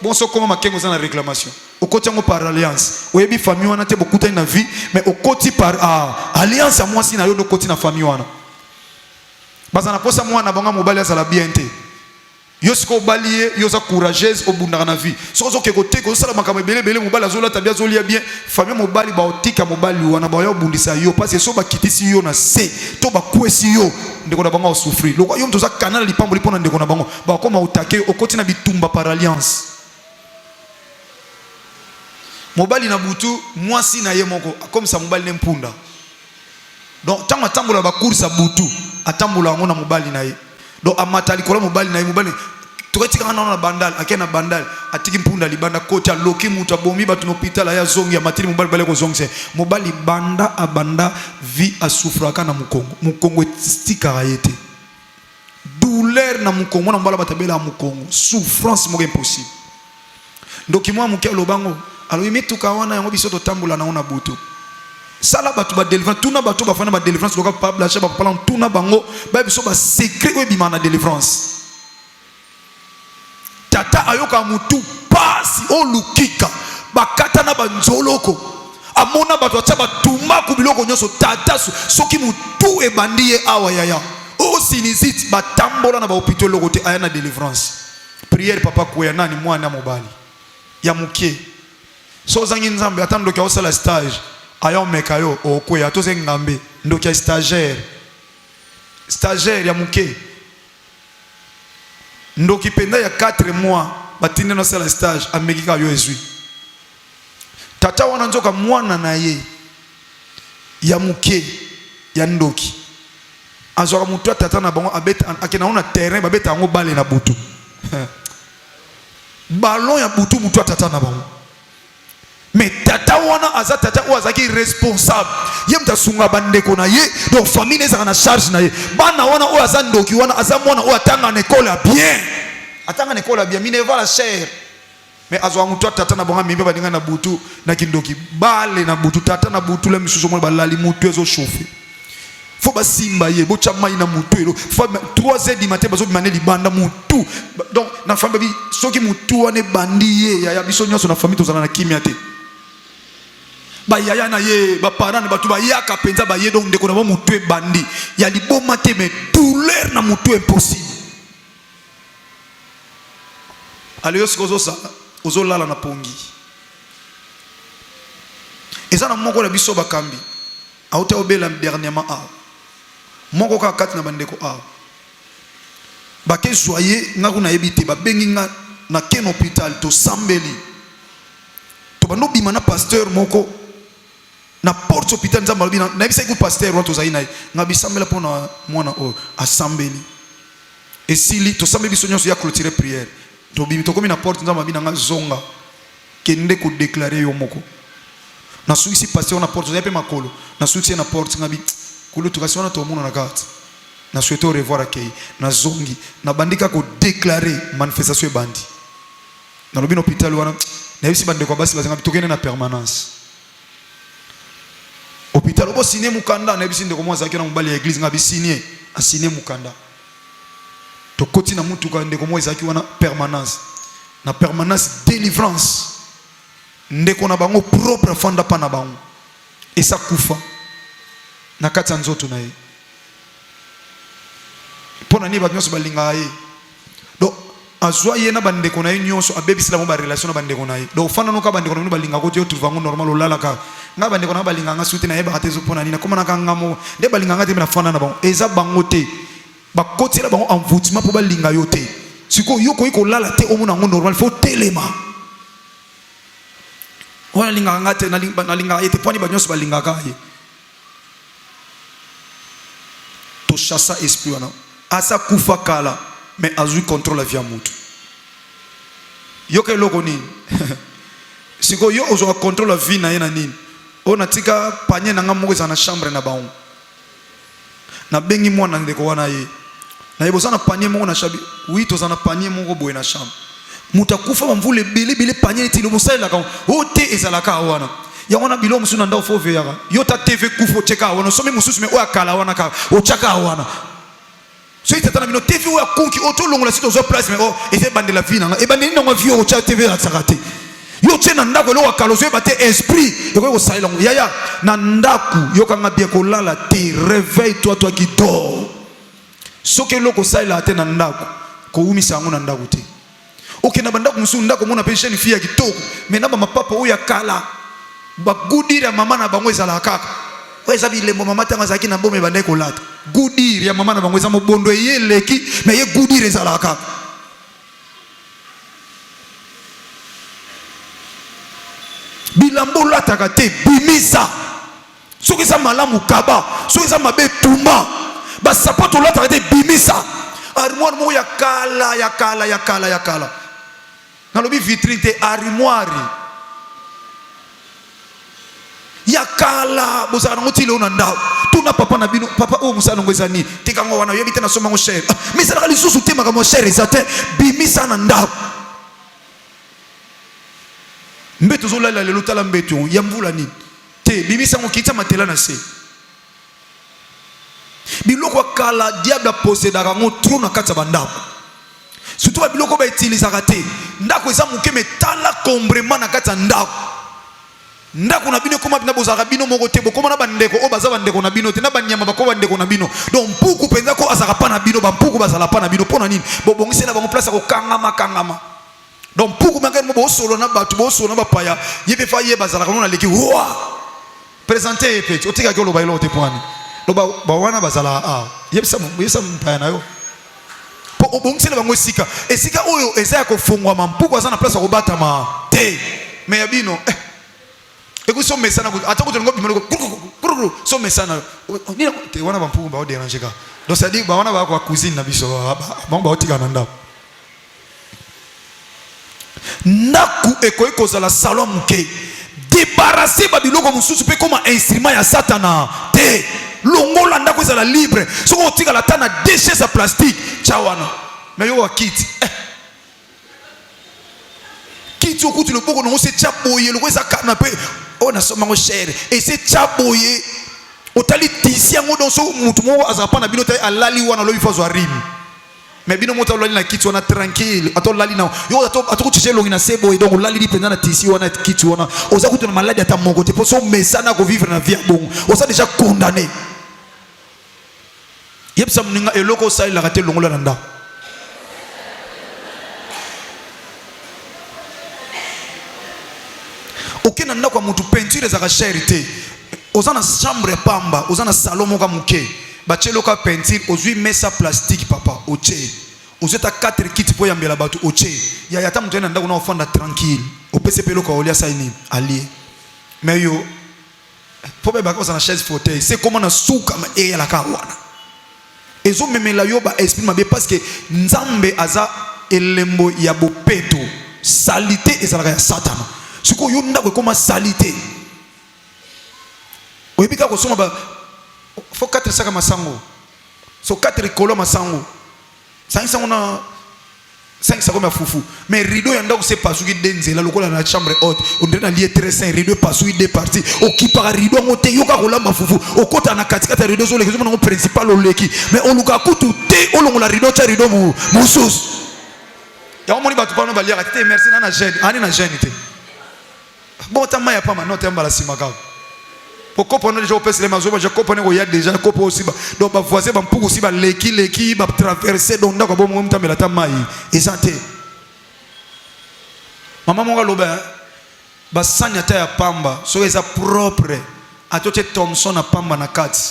bon so koma makengo za na réclamation au côté par alliance oyebi famille wana te bokuta na vie mais au côté par alliance à moi si na yo do côté na famille wana baza na posa mwana bonga mobali za la bien te yo siko balié yo za courageuse obunda na vie so zo ke côté ko sala makama belé mobali azola tabia zolia bien famille mobali ba otika mobali wana ba yo bundisa yo parce que so ba kitisi yo na se to ba kwesi yo ndeko na bango souffrir loko yo mto za kanala lipambo lipona ndeko na bango ba koma utake au côté na bitumba par alliance mobali na butu moi si na ye moko comme ça mobali nempunda donc tango atambola ba course à butu atambola ngo na mobali na ye donc amatali kola mobali na ye mobali toketika na bandal akena bandal atiki mpunda libanda koti aloki mutu abomi batu no hôpital ya zongi ya matiri mobali bale ko zongse mobali banda abanda vie a souffraka na mukongo stika yete douleur na mukongo na mbala batabela mukongo souffrance moko impossible donc moi mukia lobango alors il tout kawana yango biso to tambola na ona butu sala batu ba délivrance tuna batu ba fana ba délivrance loka pa blacher ba parlant tuna bango ba biso ba secret we bima na délivrance tata ayoka mutu pasi o lukika bakata na banzoloko amona batu acha batuma ku biloko nyoso tata soki mutu e bandiye awa yaya o sinizit batambola na ba hôpital lokote aya na délivrance prière papa ko ya nani mwana mobali ya mukie so zangi nzambe atando kia osala stage ayo mekayo okwe atose ngambe ndo kia stagiaire ya muke ndo kipenda ya 4 mois batinde na sala stage amekika yo ezwi tata wana nzoka mwana na ye ya muke ya ndoki azwaka mutu tata na bango abeta akena ona terrain babeta ngo bale na butu ballon ya butu mutu tata na bango mais tata wana aza tata ou azaki responsable yem ta sunga bandeko na ye donc famille ezaka na charge na ye bana wana o aza ndoki wana aza mwana o atanga na école bien mine va la chair mais azwa mutu tata na bonga mimbe badinga na butu na kindoki bale na butu tata na butu la misusu mo balali mutu ezo chauffer faut ba simba ye bo chama ina mutu elo faut 3h du matin bazo bimane libanda mutu donc na famille soki mutu wane bandi ye ya biso nyonso na famille tozana na kimia te ba yaya na ye ba parents na batu ba yaka penza ba ye donc ndeko na ba mutu bandi ya liboma te mais douleur na mutu impossible aliyo sikozo sa ozolala na pongi eza na moko na biso bakambi auta obela dernièrement moko ka kati na bandeko bake joyeux ngaku na yebite ba bengi nga na ken hôpital to sambeli to bando bima na pasteur moko na porte hôpital nzamba bina na bisa ku pasteur wato zaina nga bisambela pona mwana o asambeli esili to sambeli biso nyonso ya clôturer prière to bimi to komi na porte nzamba bina nga zonga kende ko déclarer yo moko na suisi pasteur na porte zape makolo na suisi na porte ngabi kulo tukasiona to mona na carte na souhaiter au revoir akei na zongi na bandika ko déclarer manifestation bandi na lobino hôpital wana na yisi bande ko basi bazanga bitokene na permanence hôpital obo signer mukanda na bisinde ko mwaza ki na mobali ya église ngabi signer a signer mukanda to koti na mutuka ndeko mwaza ki wana permanence na permanence délivrance ndeko na bango propre fanda pa na bango esa kufa na kati ya nzoto na ye pona ni ba nyonso balinga ye donc azwa ye na bandeko na ye nyonso abebisila mo ba relation na bandeko na ye donc fanda no ka bandeko na balinga ko yo trouvango normal olala ka nga bandeko na balinga nga suti na ye ba tezo pona ni na koma na kanga mo de balinga nga te na fanda na bango eza bango te ba koti la bango envoûtement po balinga yo te siko yo ko lala te o mona ngo normal faut telema wana linga nga te na linga ye te poni ba nyonso balinga ka ye to chassa esprit wana asa kufa kala mais azui contrôle la vie à mutu yo ke loko nini siko yo ozo contrôle la vie na ye na nini o natika panye na nga moko za na chambre na baon na bengi mwana ndeko wana ye na yebo sana panye moko na shabi oui to sana panye moko boye na chambre mutakufa bamvule bile panye ti lo musala ka o te ezalaka wana ya wana bilo musu na ndao fo veyaka yo ta TV kufo cheka wana some mususu me o akala wana ka o chaka wana so ita tana bino TV o akonki o to longola sito zo place me o ese bandela vina e bandeli na vie o cha TV la sakate yo tena ndako lo akalo zo bate esprit yoko ko saila ngo yaya na ndaku yo kanga bien ko lala te réveille toi qui dors soke lo ko saila te na ndako ko umisa ngo na ndako te oke na bandako musu ndako mona pension fille ya kitoko me na ba mapapa o ya kala ba gudira mama na bango ezala kaka weza bilembo mama tanga zaki na bome bandai ko lata gudira mama na bango eza mobondo yeleki me ye gudira ezala kaka bilambo lataka te bimisa soki eza malamu kaba soki eza mabe tumba basapato lataka te bimisa armoire moko ya kala nalobi vitrine te armoire ya kala bozaka nango ti leo na ndao tuna papa na bino papa o musala ngo ezani tikango wana yebi te na soma ngo cher misala lisusu te makambo cher ezate bimisa na ndao mbeto zolala lelo tala mbeto ya mvula nini te bimisa ngo kita matela na se biloko kala diable possédaka ngo trop na kati ya bandako surtout ba biloko ba utilisaka te ndako eza moke metala combrement na kati ya ndako ndako na bino koma bina bozaka bino moko te bokoma na bandeko o baza bandeko na bino te na banyama bako bandeko na bino donc mpuku penza ko azaka pa na bino bampuku bazala pa na bino pona nini bobongisela bango place ko kangama donc mpuku mangani mo solo na batu bo solo na bapaya yebe fa ye bazala kana leki wa présenter petit otika ko lo bailo te pwani lo ba wana bazala yebisa mpaya na yo po obongisela bango esika oyo eza ko fungwa mampuku azana place ko batama te me ya bino eko so mesana ko atako to ngobi melo ko so mesana ni te wana bampuku ba o déranger ka donc ça dit ba wana ba ko cuisine na biso ba otika na ndako ndaku eko za la salon muke débarrasser ba biloko mususu pe comme instrument ya satana te longola ndako za la libre soko otika la tana déchets à plastique chawana mais yo akiti kiti okuti le boko no se chaboye le ko za canapé on a soma ngo cher et c'est chaboye otali tisi yango donc so mutu mo azapa na bino te alali wana lo ifazo arimi mais bino mota lali na kiti wana tranquille ato lali na yo ato chiche longi na sebo et donc lali li pendant na tisi wana kiti wana oza kutu na maladie ata moko te pour so mesana ko vivre na vie bon oza déjà condamné yebsa mninga eloko sa ila kate longola na nda okena nda kwa mutu peinture za charité oza na chambre pamba oza na salon moka muke bachelo ka peinture ozui mesa plastique papa oche ozeta 4 kits po yambela batu oche ya yata mutu ena ndako na ofanda tranquille opese pelo ka olia saini ali mais yo pobe ba koza na chaise fauteuil c'est comment na souka ma e la ka wana ezo memela yo ba esprit mabe parce que nzambe aza elembo ya bopeto salité ezalaka ya satana siko yo ndako koma salité oyebika ko soma ba faut 4 saka masango so 4 kolo masango sango na 5 ça comme foufou mais rideau yanda c'est pas souki denzela lokola na chambre haute on dirait na lié très sain rideau pas souki deux parties au qui par rideau ngote yoka kolamba foufou au kota na katikata rideau zo lekizo na principal oleki mais on luka kutu te olongola rideau cha rideau musus ya omoni batu pa no balia te merci na jeune ani na jeune te bon tama ya pa ma te mbala simaka pourquoi pendant les jours pèse les mazoba je comprends qu'il y a déjà copo aussi donc ba voisin ba mpuku aussi ba leki ba traverser donc ndako bo mo mtamela tamai ezante mama monga loba ba sanya ta ya pamba so eza propre atote Thomson na pamba na kati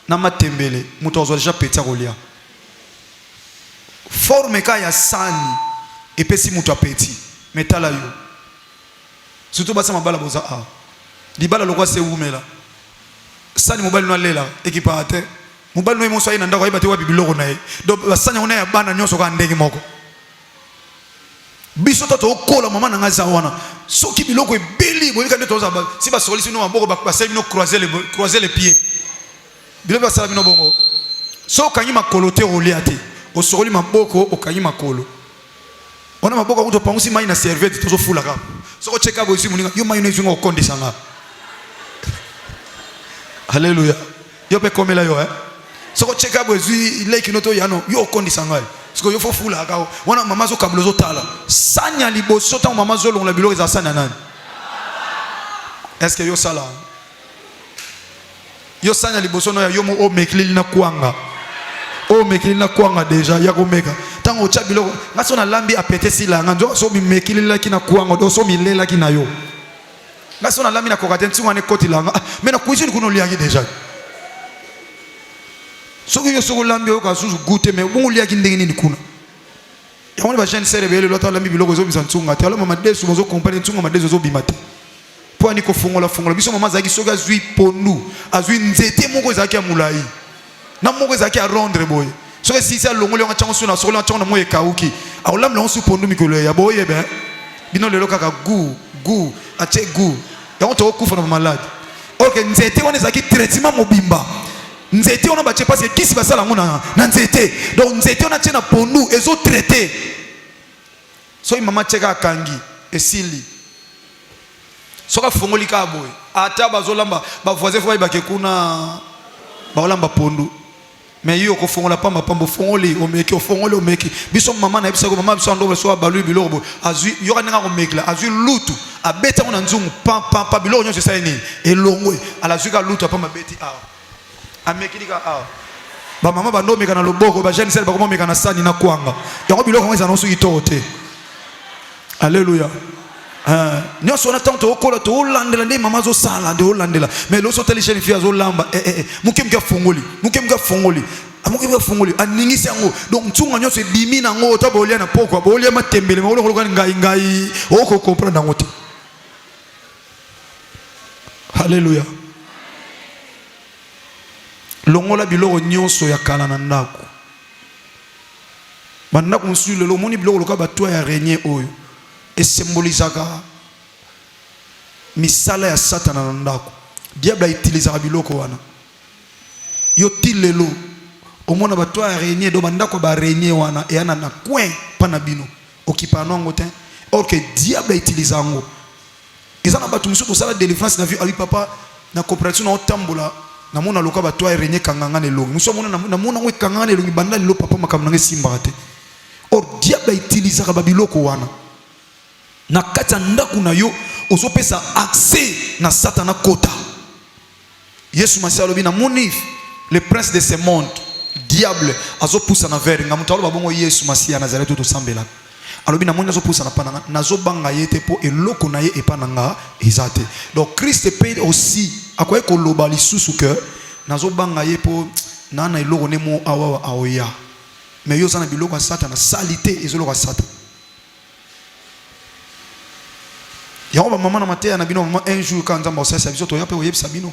na matembele muto ozo déjà peta kolia forme ka ya sani epesi muto apeti metala yo surtout ba sama bala boza a libala lokwa se umela sani mobali no lela ekipate mobali no imoso ina ndako ayibate wa bibiloko nae donc basanya ona ya bana nyoso ka ndenge moko biso to kola mama na ngaza wana soki biloko ebeli boyika nde toza si ba solisi no maboko ba sali no croiser les pieds biloko ba sala bino bongo so kanyi makolo te oliate o soli maboko o kanyi makolo ona maboko ko to pangusi mai na serviette to so fula ka so ko check up isi muninga yo mai no izinga okondisa nga. Alléluia. Yo pe komela yo soko cheka bwezi leki noto yano yo okondisa ngai siko yo fo fula ka wana mama zo kablozo tala sanya liboso ta mama zo longola biloko za sanya nani est-ce que yo sala yo sanya liboso no ya yo mo o mekili na kuanga o mekili na kuanga déjà ya ko meka tango cha biloko ngaso na lambi apete sila nganzo so mi mekili la kina kuanga do so mi lela kina yo ngaso na lambi na kokate ntunga ne koti langa mais na cuisine kuno liaki déjà soko yo soko lambi o ka susu goûter mais bon liaki ndenge nini kuna ya woni ba jeune sere bele lota lambi biloko zo bisa ntunga te ala mama desu zo comprendre ntunga ma desu zo bimate po ani ko fongola biso mama zaki soka azui pondu azui nzete moko zaki ya mulai na moko zaki ya rondre boy soka sisi alongole nga chango suna sokola chango na moye kauki awulamla onsu pondu mikolo ya boye be bino lelo kaka gu ache gu ya onto okufa na malade OK nzete wana zaki traitement mobimba nzete wana bache parce que kisi basala ngona na nzete donc nzete wana tena pondu ezo traiter so mama cheka kangi esili soka fongoli ka boy ata bazolamba ba voisin fo ba kekuna ba olamba pondu mais yo ko fongola pamba pambo fongoli o meki biso mama na biso ko mama biso ndo so balu biloko azui yo kana ko mekla azui lutu abeta ona nzungu pa biloko nyo se ni elongwe ala zuka lutu pamba beti a amekilika a ba mama ba ndo meka na loboko ba jeune sel ba ko meka na sani na kwanga yango biloko ngeza no su itote. Alléluia. Nous sommes en to kola to landela ndi mama zo sala de landela mais lo so tele jeune fille zo lamba mukimka fongoli aningisi yango donc tsunga nyoso dimina ngo to bolia na poko bolia matembele ma lo ngai oko comprendre ngote. Alléluia. Longola biloko nyonso ya kala na ndako bandako musu lelo moni biloko loka batwa ya régner oyo et symbolisaka misala ya satana na ndako diable utilisaka biloko wana yo tilelo omona batwa ya régner do bandako ba régner wana e ana na coin pana bino okipa nango te or que diable utilisaka ngo ezana batu musu to sala délivrance na vie abi papa na coopération na otambola na mona loka batwa ya régner kanganga ne longi musu mona na mona ngo kanganga ne longi banda lo papa makamna nge simba te or diable utilisaka ba biloko wana na kata ndaku na yo ozopesa accès na satana kota. Yesu Masiya alobi na moni le prince de ce monde diable azopusa na vers nga mutalo babongo Yesu Masiya Nazareth to sambela alobi na moni azopusa na pananga nazobanga yete po eloko na ye epananga ezate donc Christ paye aussi akoye ko loba lisusu que nazobanga ye po nana eloko ne mo awa aoya mais yo sana biloko satana salité ezoloko satana. Yaoba mama na matea na bino mama un jour quand nzamba osasa biso to yape oyebisa bino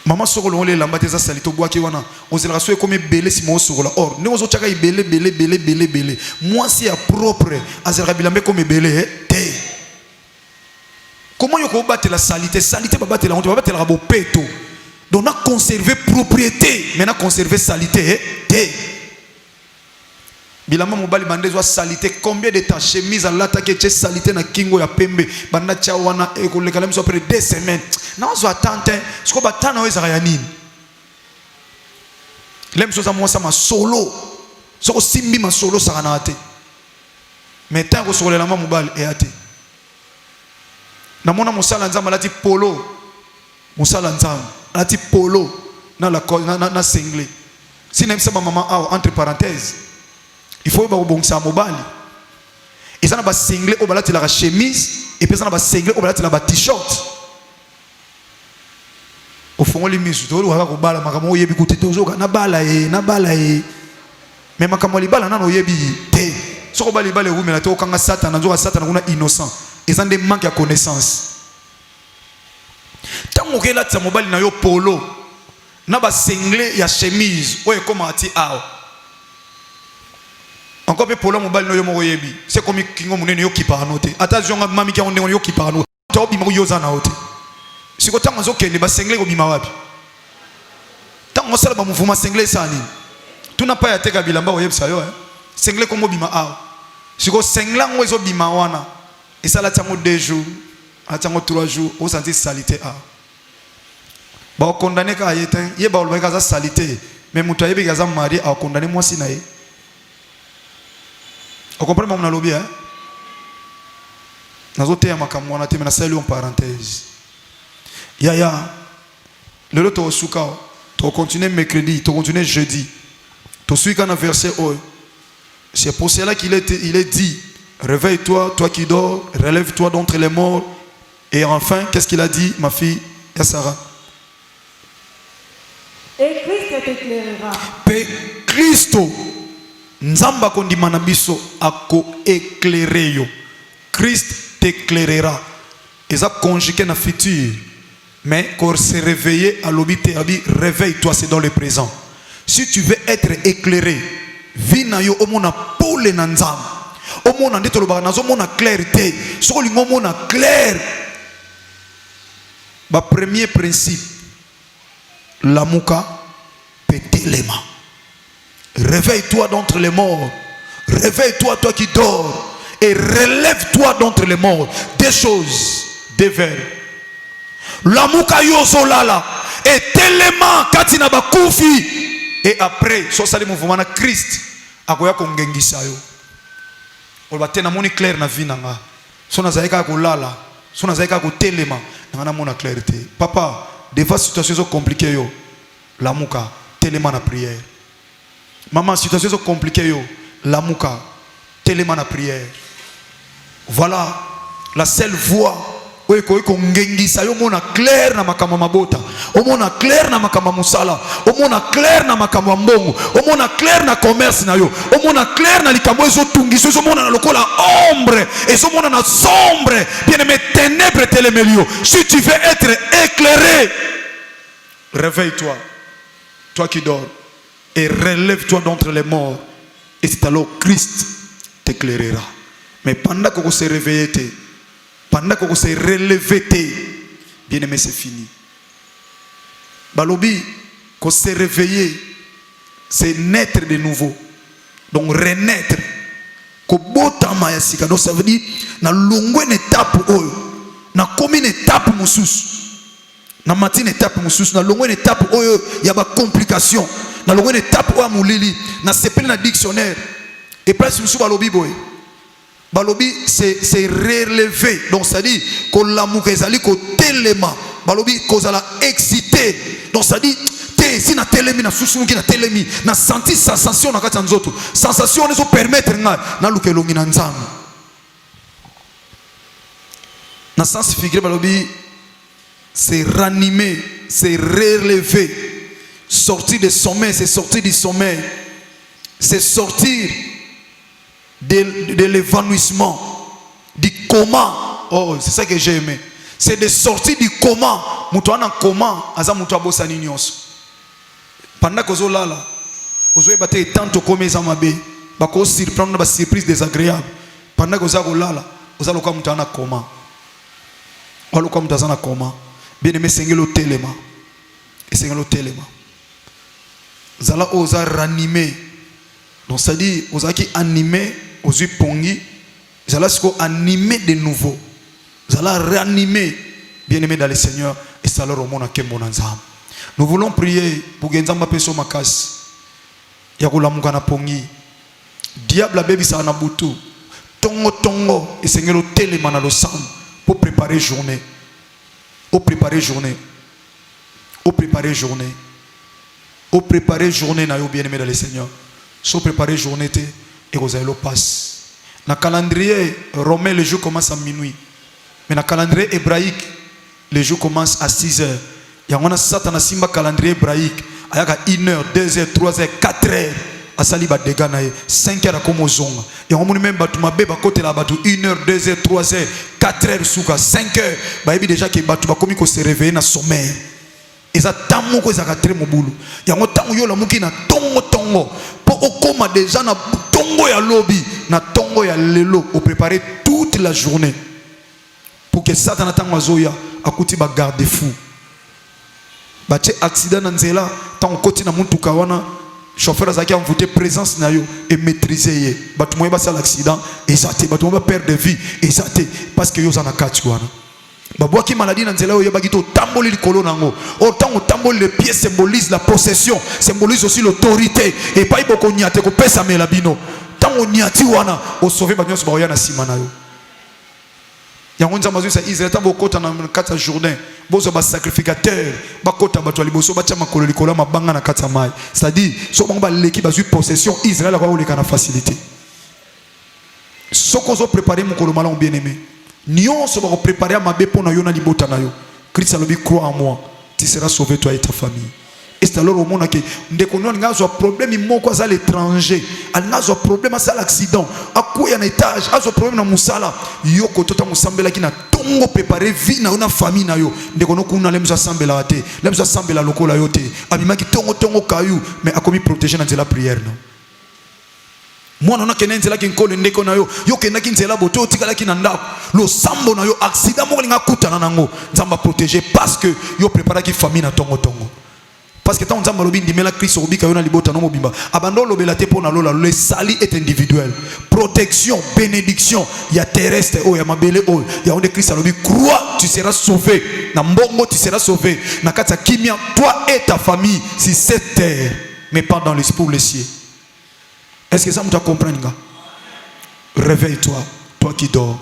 mama sokolo ngole lamba teza salito bwaki wana ozela so ekomi belé si mo sokola or ne ozo chaka belé moi si ya propre azela bilambe comme belé te comment yoko batela salité ba batela honte ba batela bo peto donc na conserver propriété mais na conserver salité te bilamba mobali bandezo salité combien de temps chemise à l'attaquer che salité na kingo ya pembe banda cha wana ekoleka la miso après 2 semaines na zo attente ce ko batana weza ya nini lem so za mwasa ma solo so simbi ma solo sakana te mais tant ko solo la mobali e ate na mona musala nzamba lati polo musala nzamba lati polo na la na single si nem sama maman entre parenthèses il faut ba obongisa mobali et ça na ba single o balati la chemise et puis ça na ba single o balati la ba t-shirt au fond les misu to wa ko bala makamo yebi kuti tozoka na bala e mais makamo li bala nano yebi te so ko bali bala wu mela to kanga satana nzoka satana kuna innocent et ça des manque à connaissance tango ke la tsa mobali na yo polo na ba single ya chemise o e koma ati ao encore pe polo mobile no yo moko yebi c'est comme kingo munene yo kipano te ata zonga mami ki onde yo kipano to bi mo yoza na ote siko tango zo kende ba single ko bima wapi tango sala ba muvuma single sani tuna pa ya teka bilamba o yebisa yo single ko mo bima a siko single ngo zo bima wana et ça la tango 2 jours atango 3 jours o senti salité a ba condamné ka yetin ye ba olba ka za salité mais mutu ayebi ka za mari a condamné moi si na ye. Vous comprenez mon lobby hein? Nazote ya makamwana te mais na sali en parenthèse. Ya le to suka to continuer mercredi, to continuer jeudi. To suit quand verset o. C'est pour cela qu'il est dit réveille-toi toi qui dors, relève-toi d'entre les morts et enfin qu'est-ce qu'il a dit ma fille Sarah? Et Christ t'éclairera. Pe Christo Nzamba kondimana biso ako éclairer yo. Christ t'éclairera. Et ça conjugué na futur. Mais quand se réveiller à l'obité, réveille-toi, c'est dans le présent. Si tu veux être éclairé, vina yo omona pole na nzamba. Omona ndito lo bana omona clarté. So li omona clair. Ba premier principe. Lamuka petelema. Réveille-toi d'entre les morts. Réveille-toi, toi qui dors. Et relève-toi d'entre les morts. Des choses, des vers. L'amuka yozo lala. Et tellement katina bakufi. Et après, so sali mouvement na Christ. Akoya kongengisa yo. Olba tena moni clair na vie nanga. So na zaika ko lala. So na zaika ko telema. Nanga na mona clarté. Papa, des fois situations sont compliquées yo. L'amuka telema na prière. Maman, situation est compliquée yo. Lamuka, téléman à prière. Voilà la seule voie. Oui, ko ngengi sa yo mona clair na makama mabota. O mona clair na makama musala. O mona clair na makama mbongo. O mona clair na commerce na yo. O mona clair na likambo ezo tungiso. Ezo mona na lokola ombre. Ezo mona na sombre. Bien aimé ténèbres télémelio. Si tu veux être éclairé, réveille-toi. Toi qui dors. Et relève-toi d'entre les morts. Et c'est alors Christ t'éclairera. Mais pendant que vous se réveillez, pendant que vous se relevez, bien aimé, c'est fini. Balobi, qu'on se réveiller, c'est naître de nouveau. Donc renaître. Donc ça veut dire, na longue une étape, na comme une étape moussous. Na matine étape moussous, na longue une étape, il y a des complications. Na longue une étape, moulili, na sepel na dictionnaire. Et place moussous balobi boy. Balobi c'est relevé. Donc ça dit qu'on la moukezali ko telema. Balobi kozala excité. Donc ça dit si na telemi na susunu ki na telemi na senti sensation na kati nzoto. Sensation ne so permettre na lukelongi na nzambe. Na sens figuré balobi c'est ranimer, c'est relever. Sortir du sommeil, c'est sortir du sommeil. C'est sortir de l'évanouissement, du coma. Oh, c'est ça que j'ai aimé. C'est de sortir du coma. Moutouana coma, aza moutou abosani nyonso. Pendant que vous là, vous avez battu tant de commis amabe, bako surprendre ba surprise désagréable. Pendant que vous avez là, vous allez comme moutouana coma. Vous allez comme moutouana coma. Bien aimé, sengelo telema. Et sengelo telema. Zala osa ranimer Donc ça dit, vous avez animé, vous avez pongi, vous allez animer de nouveau. Vous allez réanimer, bien-aimés dans le Seigneur, et ça leur remonte à Kembonanzam. Nous voulons prier pour que Nzamba peso makas. Yakula mukana pongi. Diable a bébi sa nabutu. Tongo et Seigneur le téléman à l'osam pour préparer journée. Pour préparer journée. Pour préparer journée. Pour préparer journée na yo bien-aimé dans le Seigneur. So préparer journée te et vous allez le passe. Na calendrier romain les jours commencent à minuit. Mais na calendrier hébraïque les jours commencent à 6 heures. Yangona Satan simba calendrier hébraïque ayaka 1 heure, 2 heures, 3 heures, 4 heures asali ba dega na 5 heures comme zonga. Yangona même batu mabe ba côté la batu 1 heure, 2 heures, 3 heures, 4 heures suka 5 heures ba ebi déjà que batu ba komi ko se réveiller na sommeil. Eza tamu ko ezaka très mobulu. Yango tangu yo la muki na tongo po okoma déjà na tongo ya lobby na tongo ya lelo au préparer toute la journée pour que Satan tango azoya akuti ba garde fou. Bache accident na nzela tant côté na mutuka wana chauffeur azaki envoûter présence na yo et maîtriser ye batu moye ba sala accident ezate batu moye ba perdre de vie ezate parce que yo zana kati wana babwaki maladie na nzela yo baki to tamboli likolo nango autant tamboli les pieds symbolise la possession symbolise aussi l'autorité et pas iboko nyate ko pesa mela bino tant on nyati wana o sauver ba nyonso ba ya na sima na yo. Yango nzamba zo sa Israël ta bokota na kata journée bozo ba sacrificateur bakota bato liboso bacha makolo likolo mabanga na kata mai c'est-à-dire so bango ba leki bazui possession Israël kwa oleka na facilité soko zo préparer mokolo malon bien-aimé nion so ba préparer mabe pona yo na libota na yo Christ alobi crois en moi tu seras sauvé toi et ta famille. Et c'est alors au monde que ndeko non ngazo problème moko à l'étranger ngazo problème à l'accident à quoi un étage azo problème na musala yo ko tota musambela ki na tongo préparer vie na una famille na yo ndeko no kuna lemza sambela te lemza sambela lokola yo te abima ki tongo kayu mais a commis protéger dans la prière non moi non akene nzela ki nkole ndeko na yo yo kenda ki nzela boto otikala ki na ndako lo sambo na yo accident moko linga kutana nango nzamba protéger parce que yo préparer ki famille na tongo parce que tant on zamba lobi ndimela Christ obika yo na libota no mobimba abando lobela te pona lola le sali est individuel protection bénédiction ya terrestre oh ya mabele oh ya onde Christ lobi crois tu seras sauvé na mbongo tu seras sauvé na kata kimia toi et ta famille si cette terre mais pas dans l'esprit ou les cieux. Est-ce que ça me comprend nga? Réveille-toi toi qui dors,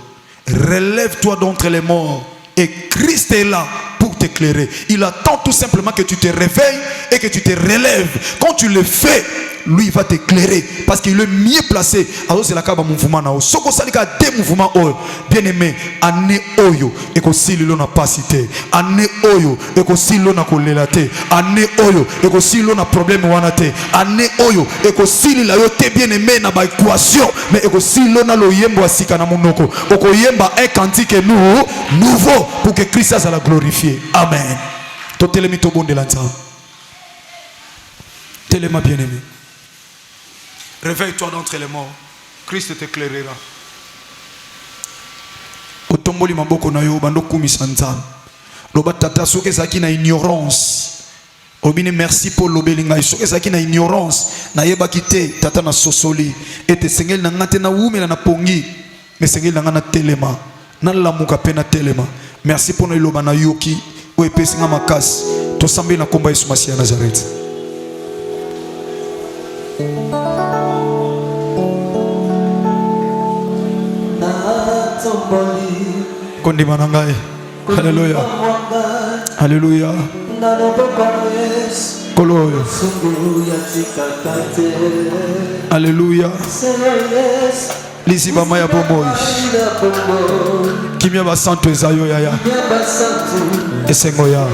relève-toi d'entre les morts et Christ est là pour t'éclairer. Il attend tout simplement que tu te réveilles et que tu te relèves. Quand tu le fais, lui il va t'éclairer parce qu'il est mieux placé. Alors c'est la kaba mouvement na o. Soko salika des mouvements o. Bien aimé, année oyo et que si l'on n'a pas cité, année oyo et que si l'on a kolelate, année oyo et que si l'on a problème wanate, année oyo et que si l'on a été bien aimé na ba équation, mais et que si l'on a le yembo asika na monoko, oko yemba un cantique nouveau pour que Christ soit la glorifié. Amen. Totelemi to bon de l'ensemble. Téléma bien aimé. Réveille-toi d'entre les morts. Christ t'éclairera. Otomboli maboko na yo bando kumisa nzambe. Loba tata soke zaki na ignorance. Obine merci pour lobelinga soke zaki na ignorance na yeba kite tata na sosoli ete sengel na ngate na wumela na pongi mais sengel na ngana telema na lamuka pe na telema. Merci pour loba na yoki o epesinga makasi to sambe na komba Yesu Masia Nazareth. Kondi manangai. Alléluia. Alléluia. Koloyo. Alléluia. Lisi bama ya bomoi. Kimia ba santo ezayo yaya. Esengo ya.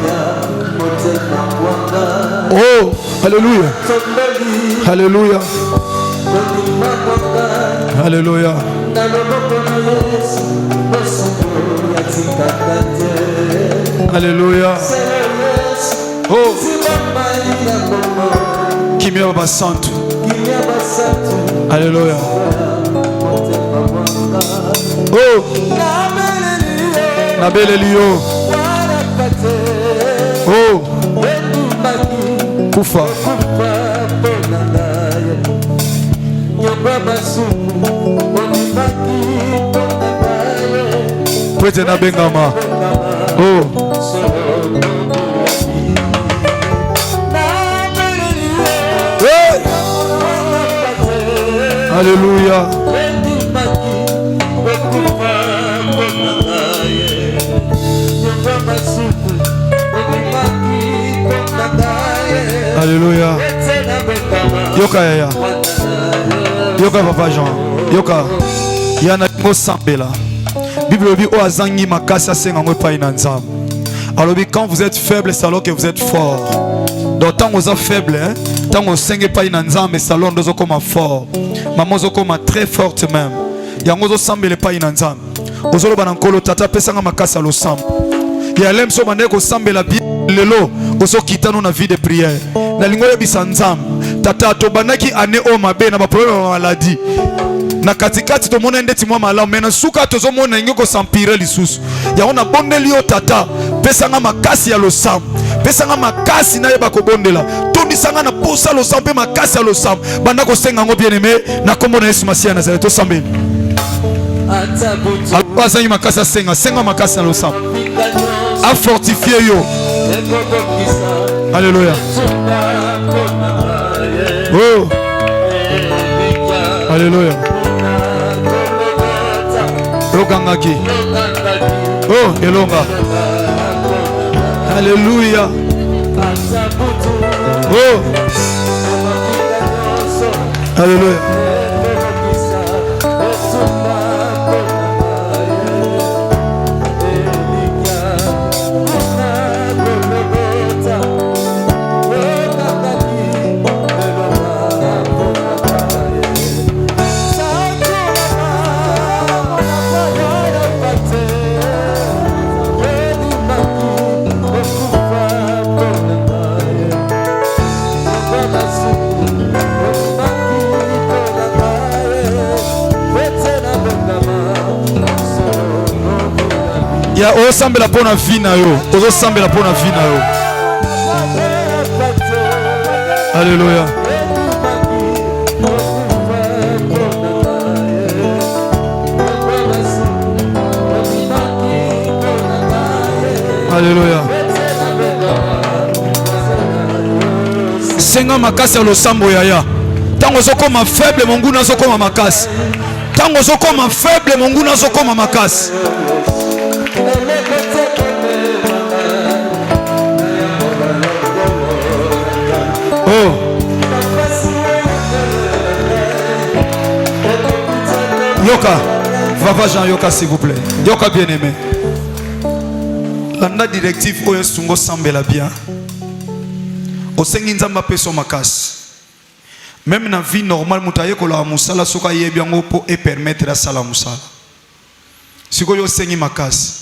Oh, alléluia. Alléluia. Alléluia. Alléluia. Oh, Kimia Baba Santo. Alléluia. Oh, Nabele Lio. Oh, Kufa. Fouette na bengama. Oh. Hey. Alléluia. Alléluia. Yoka yaya. Yoka papa Jean. Yoka. Yana ngo sambela. Bible dit o azangi makasa senga ngo pa ina nzam. Alors quand vous êtes faible, c'est alors que vous êtes fort. Donc tant vous êtes faible, hein, tant vous sengez pas ina nzam, mais salon dozo comme fort. Maman zo comme très forte même. Yango zo sambele pa ina nzam. Ozolo banankolo tata pesanga makasa lo sam. Ya lem so bande ko sambela bien lelo ozo kitano na vie de prière. Na lingo yebisa nzam. Tata to banaki ane o mabe na ba problème ma maladie. Na katikati to mona ndeti mwa malamu mena suka to zo mona ngeko sampire lisusu. Ya ona bondeli yo tata pesanga makasi ya lo sam. Pesanga makasi na yeba ko bondela. Tondi sanga na posa lo sam pe makasi ya lo sam. Banda ko senga ngo bien aimé na kombo na Yesu Masia na Nazareth to sambeli. Alpasa yi makasa senga senga makasa lo sam. A fortifier yo. Alléluia. Oh. Alléluia. Rogangaki. Oh, elonga. Alléluia. Oh. Alléluia. Ya o sambela pona vina yo. Ozo sambela pona vina yo. Alléluia. Alléluia. Senga makasi lo sambo yaya. Tango zoko ma faible monguna zoko ma makasi. Tango zoko ma faible monguna zoko ma makasi. Oh. Yoka, Vava Jean Yoka s'il vous plaît. Yoka bien aimé. Landa directive oyo sungo sambela bien. Osengi nzamba peso makasi. Même na vie normale mutaye ko la musala soka yebi yango po et permettre la sala musala. Siko yo sengi makasi.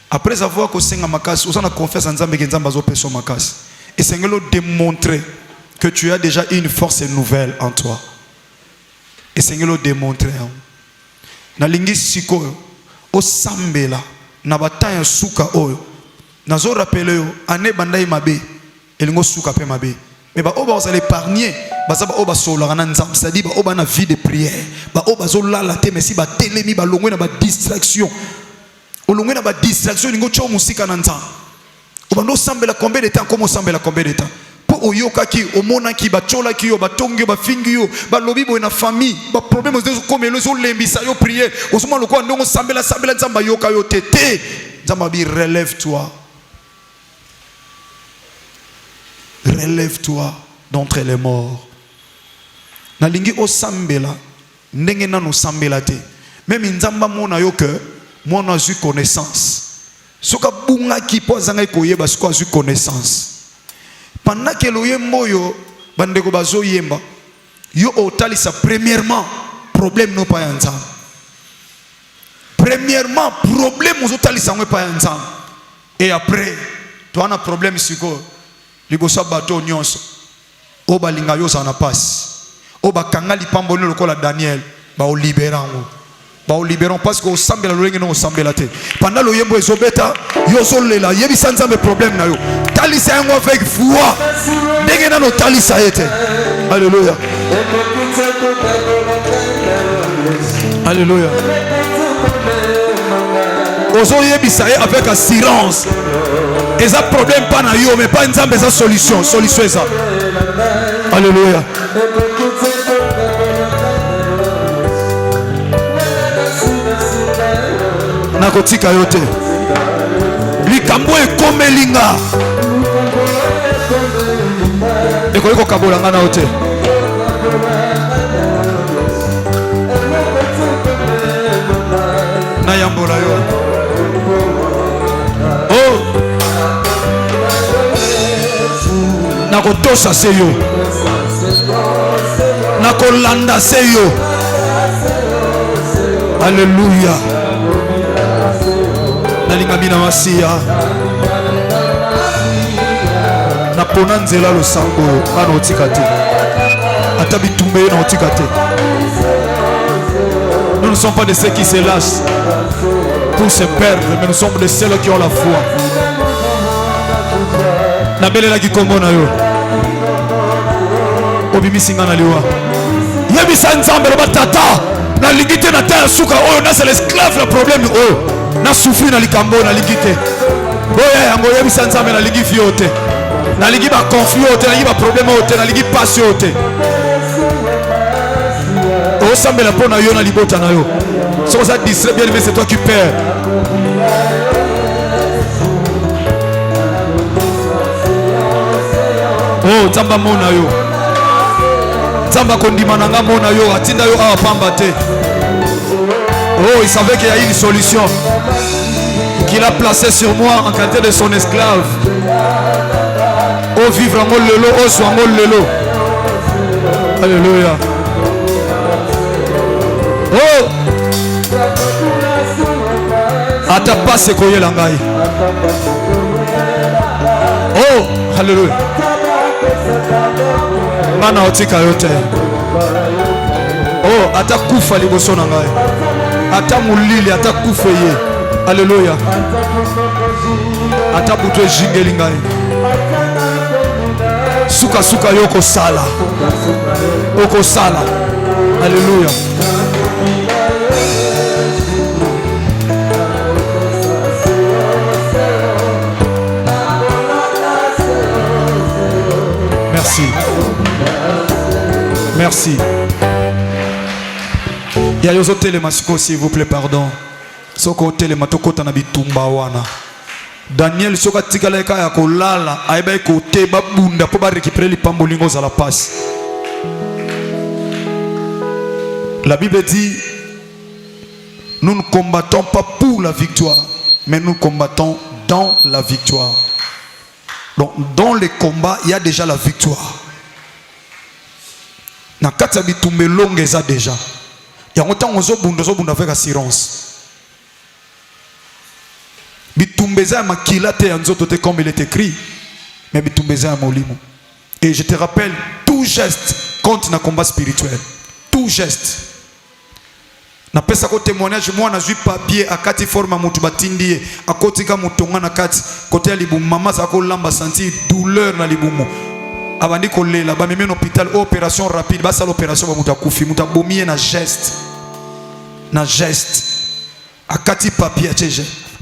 Après avoir ko senga makasi, osana confiance en nzambe ke nzamba zo peso makasi. Et sengelo démontrer que tu as déjà une force nouvelle en toi. Et sengelo démontrer. Na lingi siko o sambela na bataya suka oyo. Nazo rappeler yo ane bandai mabe elingo suka pe mabe. Mais ba oba osale épargner bazaba oba solarana nzam, c'est-à-dire ba oba na vie de prière. Ba oba zo lala te mais si ba telemi ba longwe na ba distraction. O longwe na ba distraction lingo cho musika na nzam. Oba no sambela combien de temps comme sambela combien de temps. Po oyoka ki omona ki ba chola ki yo ba tongi ba fingi yo ba lobi bo na famille ba problème zo comme le zo lembisa yo prier. Osuma lokwa ndongo sambela sambela nzamba yoka yo tete. Nzamba bi relève-toi. Relève-toi d'entre les morts. Nalingi o sambela ndenge nanu sambela te. Même nzamba mona yo que moi na eu connaissance. Soka bunga ki po zanga koyeba soka eu connaissance. Pendant que lo yembo yo bandeko bazo yemba yo otalisa premièrement problème no pa yanza. Premièrement problème ozo talisa ngwe pa yanza. Et après tu as un problème siko libosa bato nyonso oba linga yo sa na passe oba kangali pamboni lokola Daniel ba o libérango ba o libérons parce que o sambela lo ngeno o sambela te pendant lo yembo ezobeta yo zolela yebi sanza me problème na yo talisa yango avec foi ndenge na no talisa ete. Alléluia. Alléluia. ozo yebisa avec assurance. Et ça problème pas na yo mais pas une solution est ça. Alléluia. Nakotika yote likambo ekomelinga ekoyeko kabolanga na yote na yambola yo oh nakotosa se yo nakolanda se yo. Alléluia. Nalinga masia na pona nzela lo sango ana otikate ata bitumbe na otikate. Nous ne sommes pas de ceux qui se lâchent pour se perdre, mais nous sommes de ceux qui ont la foi. Na belela ki kombo na yo obimisinga na liwa yebisa nzambe loba tata na lingite na terre suka oyo na c'est l'esclave le problème oyo na souffrir na likambo na lingite oyo yango yebisa nzambe na lingi fiote na lingi ba conflit ote na lingi ba problème ote na lingi passion ote o sambela pona yo na libota na yo so ça distrait bien mais c'est toi qui perds. Oh tamba mona yo tamba kondima nanga mona yo atinda yo awa pamba te. Oh, il savait qu'il y a une solution qu'il a placée sur moi en qualité de son esclave. Oh, vivre en lelo, oh, soit en lelo. Alléluia. Oh, ata passe koye langai. Oh, alléluia. Mana otika yote. Oh, ata kufa liboso na ngai. Ata mulili ata kufeye. Alléluia. Ata buto jingeli ngai. Suka suka yoko sala. Oko sala. Alléluia. Merci. Merci. Il y a des autres masiko s'il vous plaît pardon. Soko telema tokota na bitumba wana. Daniel soka tikala ka ya kolala aiba ko te babunda po ba récupérer lipambo lingo za la passe. La Bible dit nous ne combattons pas pour la victoire mais nous combattons dans la victoire. Donc dans les combats il y a déjà la victoire. Na kata bitumbe longue ça déjà. Il y a longtemps on zo bunda avec assurance. Bitumbeza makila te anzoto te comme il est écrit mais bitumbeza molimo. Et je te rappelle tout geste compte na combat spirituel. Tout geste. Na pesa ko témoignage moi na zui papier akati forma mutu batindie akoti ka mutonga na kati côté libumu mama sa ko lamba sentir douleur na libumu. Abandi kolela ba meme hôpital opération rapide ba ça l'opération ba muta kufi muta bomie na geste akati papier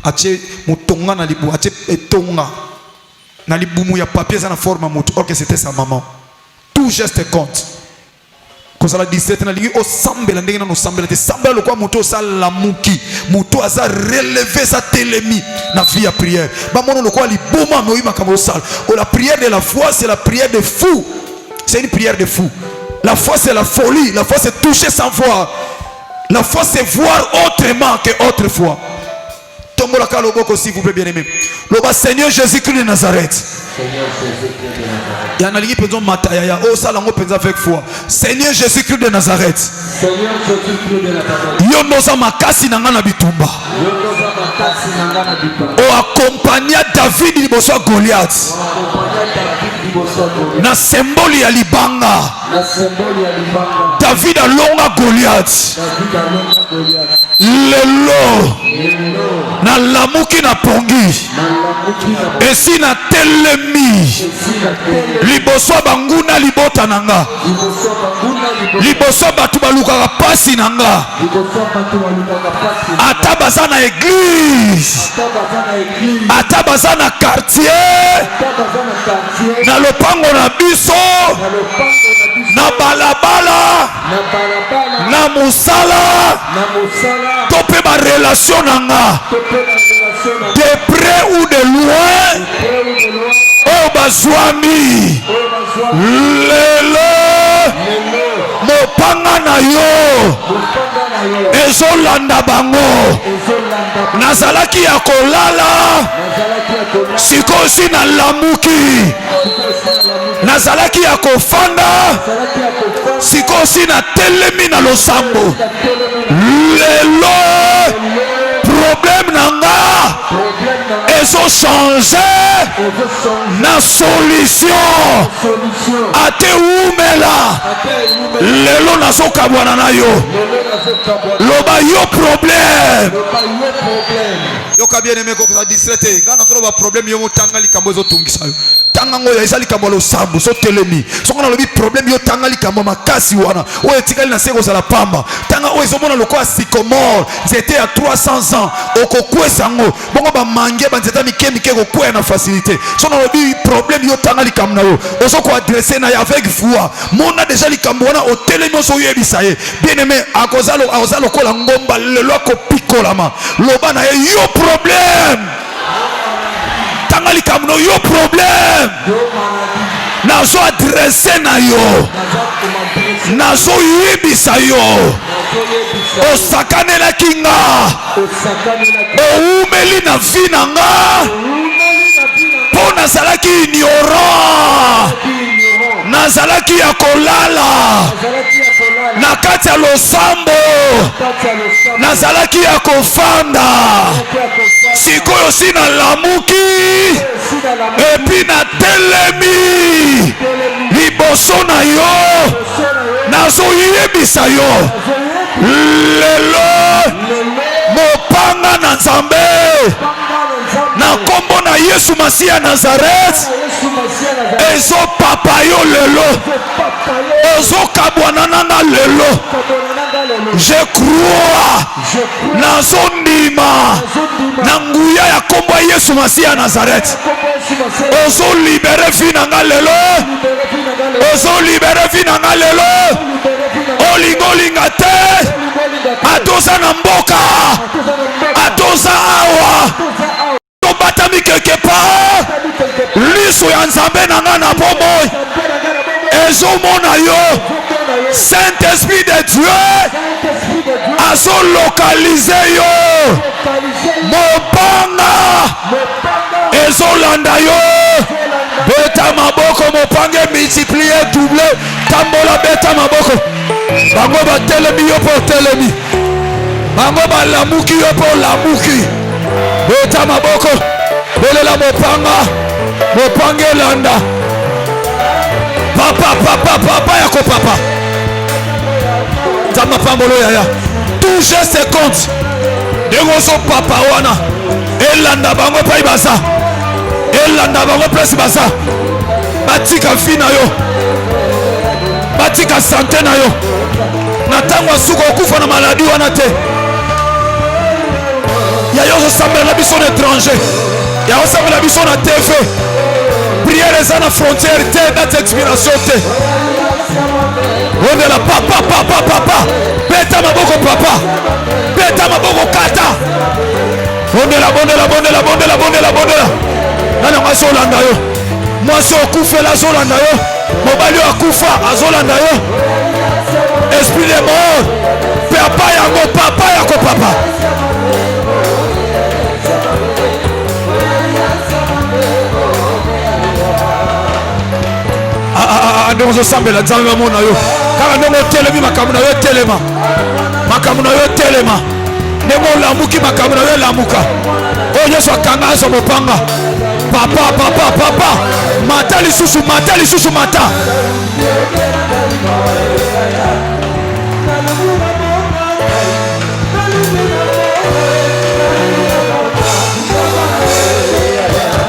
ache mutonga na libu ache etonga na libumu ya papier ça na forme mutu or que c'était sa maman. Tout geste compte. Quand ça la 17 na lingi o sambela ndenge na no sambela te sambela lokwa mutu sala muki mutu aza relever sa télémie na vie ya prière ba mono lokwa liboma no yima kama sala. La prière de la foi c'est la prière de fou. C'est une prière de fou. La foi c'est la folie, la foi c'est toucher sans voir. La foi c'est voir autrement que autrefois. Tombola kaloboko s'il vous plaît bien aimé. Le Seigneur Jésus-Christ de Nazareth. Seigneur Jésus-Christ de Nazareth. Ya naligi penzo mataya ya o sala ngo penza avec foi. Seigneur Jésus-Christ de Nazareth. Seigneur Jésus-Christ de Nazareth. Yo noza makasi na ngana bitumba. Yo noza makasi na ngana bitumba. O accompagna David liboso Goliath. O accompagna David liboso Goliath. Na symbole ya libanga. Na symbole ya libanga. David alonga Goliath. David alonga Goliath. Lelo. Na lamuki na pongi. Esi na telemi liboso banguna libota nanga liboso bato balukaka pasi na nga ata baza na église ata baza na quartier na lopango na biso na balabala na mosala to mpe barelation na nga de près ou de loin oyo bazwami lelo mopanga na yo ezolanda bango nazalaki ya kolala sikoyo si nalamuki nazalaki ya kofanda sikoyo si natelemi na losambo lelo problème na nga ezochange na solution ate umela lelo nazokabwana na yo loba yo problème yoka bien aimé kokoza distraite ngana solo problème yo motanga likambo ezotungisa yo tanga ngoyo eza likambo losambo so telemi soko na lobi problème yo tanga likambo makasi wana oyo etikali na seko za la pamba tanga oyo ezomona lokola sycomore nzete ya 300 ans okokwesa ngo bongo bamange banzeta mike kokwea na facilité so na lobi problème yo tanga likambo na yo ozoko adresser na avec foi mona déjà likambo wana otelemi oso yebisa ye bien aimé akoza lokola ngomba lelo akopikolama loba na ye yo problème tanga likambo yo problème nazo adresse na yo nazo yebisa yo osakanelaki nga oumeli na vi na nga mpo nazalaki ignorant nazalaki ya kolala na kati ya losambo nazalaki ya kofanda sikoyo si nalamuki epi natelemi liboso na yo nazoyebisa yo lelo mopanga na nzambe na kombo na Yesu Masiya ya Nazareth ezopapa yo lelo ozokabwana nanga lelo je crois nazondima na nguya ya kombo ya Yesu Masiya ya Nazareth ozolibere vi nanga lelo ozolibere vi nanga lelo olingolinga te atoza na mboka atoza awa tobatami quelque part liso ya nzambe na nga na bomoi ezomona yo Saint-Esprit de Dieu azolokalize yo mopanga ezolanda yo beta maboko mopange multiplier doubler tambola beta maboko bango batelemi yo po telemi bango balamuki yo po lamuki beta maboko belela mopanga elanda papa yako papa tama pambolo yaya tout geste compte ndenge ozo papa wana elanda bango pai baza elanda bango place baza batika vi na yo batika sante na yo na ntango asuka okufa na maladi wana te yayo ozosambela na biso na étranger yayo osambela biso na TV prière eza na frontière te date expiration te ondela papa beta maboko papa beta maboko kata bondela nani ngo azolanda yo mwasi okufela azolanda yo mobali akufa azolanda yo esprit de mort papa yako papa ndenge ozosambela nzambe bamona yo kaka ndenge otelemi makambo na yo etelema makambo na yo etelema ndenge olamuki makambo na yo elamuka oyo nyonso akanga azwa mopanga papa mata lisusu mata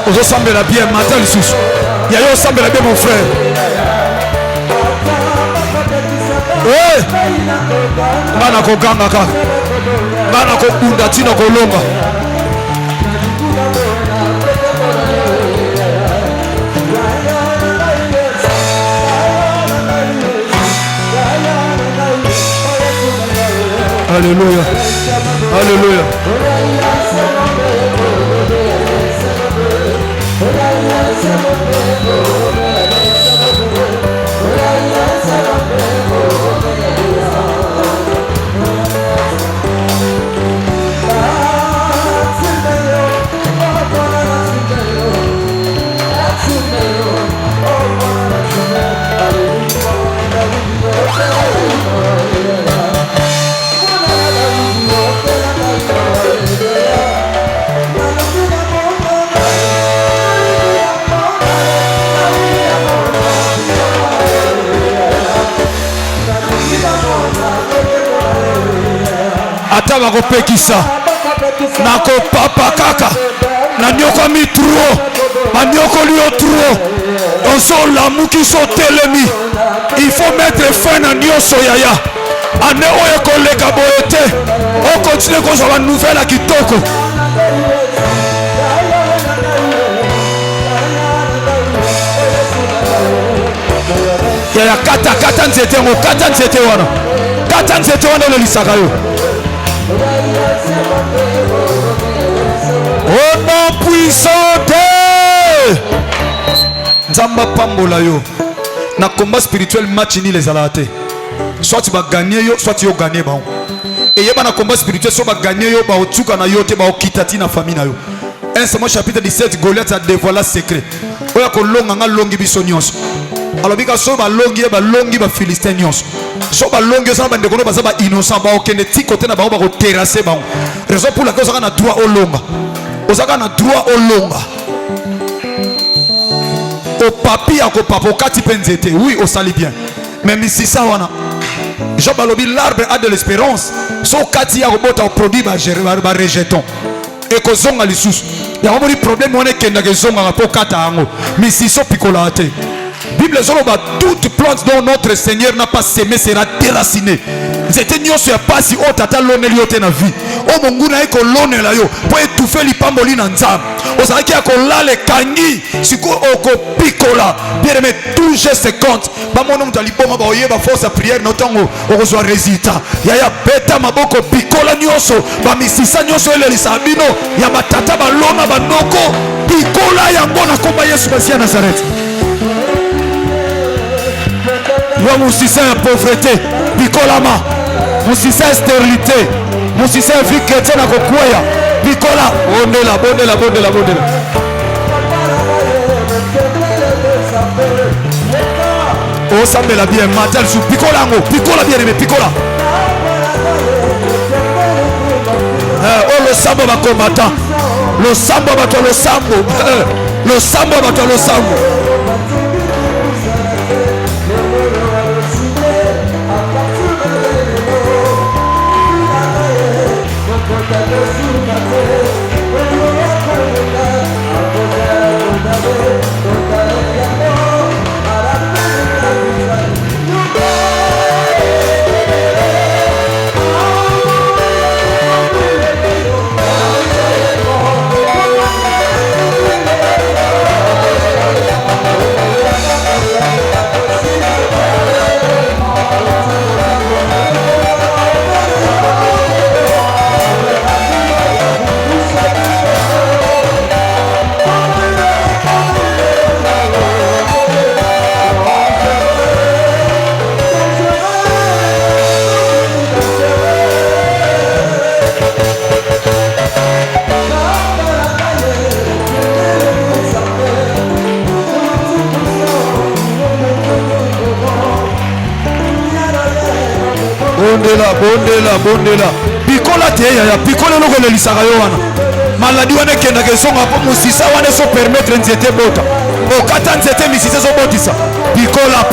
ozosambela bien mata lisusu yayo osambela bien mon frère Ngana koganga kaka. Ngana kokunda tina kolonga. Alléluia. Alléluia. Ata bakopekisa nakopapa kaka nanyoko mitruo manyoko liyo truo ozolamuki so telemi. Il faut mettre fin na nyonso yaya ane oyo koleka boye te okontinue kozwa banouvelle ya kitoko. yaya kata nzete ngo kata nzete wana olelisaka yo. Au nom puissant de Nzamba pambola yo. Na combat spirituel match ni les alate. Soit tu vas gagner yo, soit tu vas gagner ba. Et yeba na combat spirituel soit va gagner yo ba otuka na yo te ba okitati na famille na yo. 1 Samuel chapitre 17 Goliath a dévoilé secret. Oya ko longa nga longi biso nyonso. Alors bika so ba longi ba Philistin nyonso. So ba longi so ba ndeko no ba za ba innocent ba okende ti côté na ba ko terrasser ba. Raison pour laquelle on a droit au longa. Osaka na droit au longa. Au papi à ko papo kati penzete. Oui, au sali bien. Mais si ça wana. Jean Balobi l'arbre a de l'espérance. So kati ya robota au produit ba rejeton. Et ko zonga lisusu. Ya ko problème on est kenda ke zonga po kata ango. Mais si so picolate. Bible zoloba toute plante dont notre Seigneur n'a pas semé sera déracinée. C'était nyonso ya pasi o tata loneli yo te na vie. O monguna eko lonela yo po étouffer lipamboli na nzambe. Ozalaki ya kolala kangi siko oko pikola. Bien aimé tout geste compte. Ba mono mutu aliboma ba oyeba force ya prière notango okozwa résultat. Yaya beta maboko pikola nyonso ba misisa nyonso elelisa bino ya batata balona banoko pikola yango na komba Yesu Basi ya Nazareth. Mon système pauvreté, picolama, mon système stérilité, mon système vie chrétienne à Kokoya, picola, bondela. Oh, ça me l'a bien, matel sous picola, bien aimé, picola. Oh, le sambo va combattant, le sambo va le sambo, le sambo va le sambo. Bondela pikola te ya pikola loko le lisaka yo wana maladi wana kenda ke songa po musisa wana so permettre nzete bota o kata nzete misisa so botisa pikola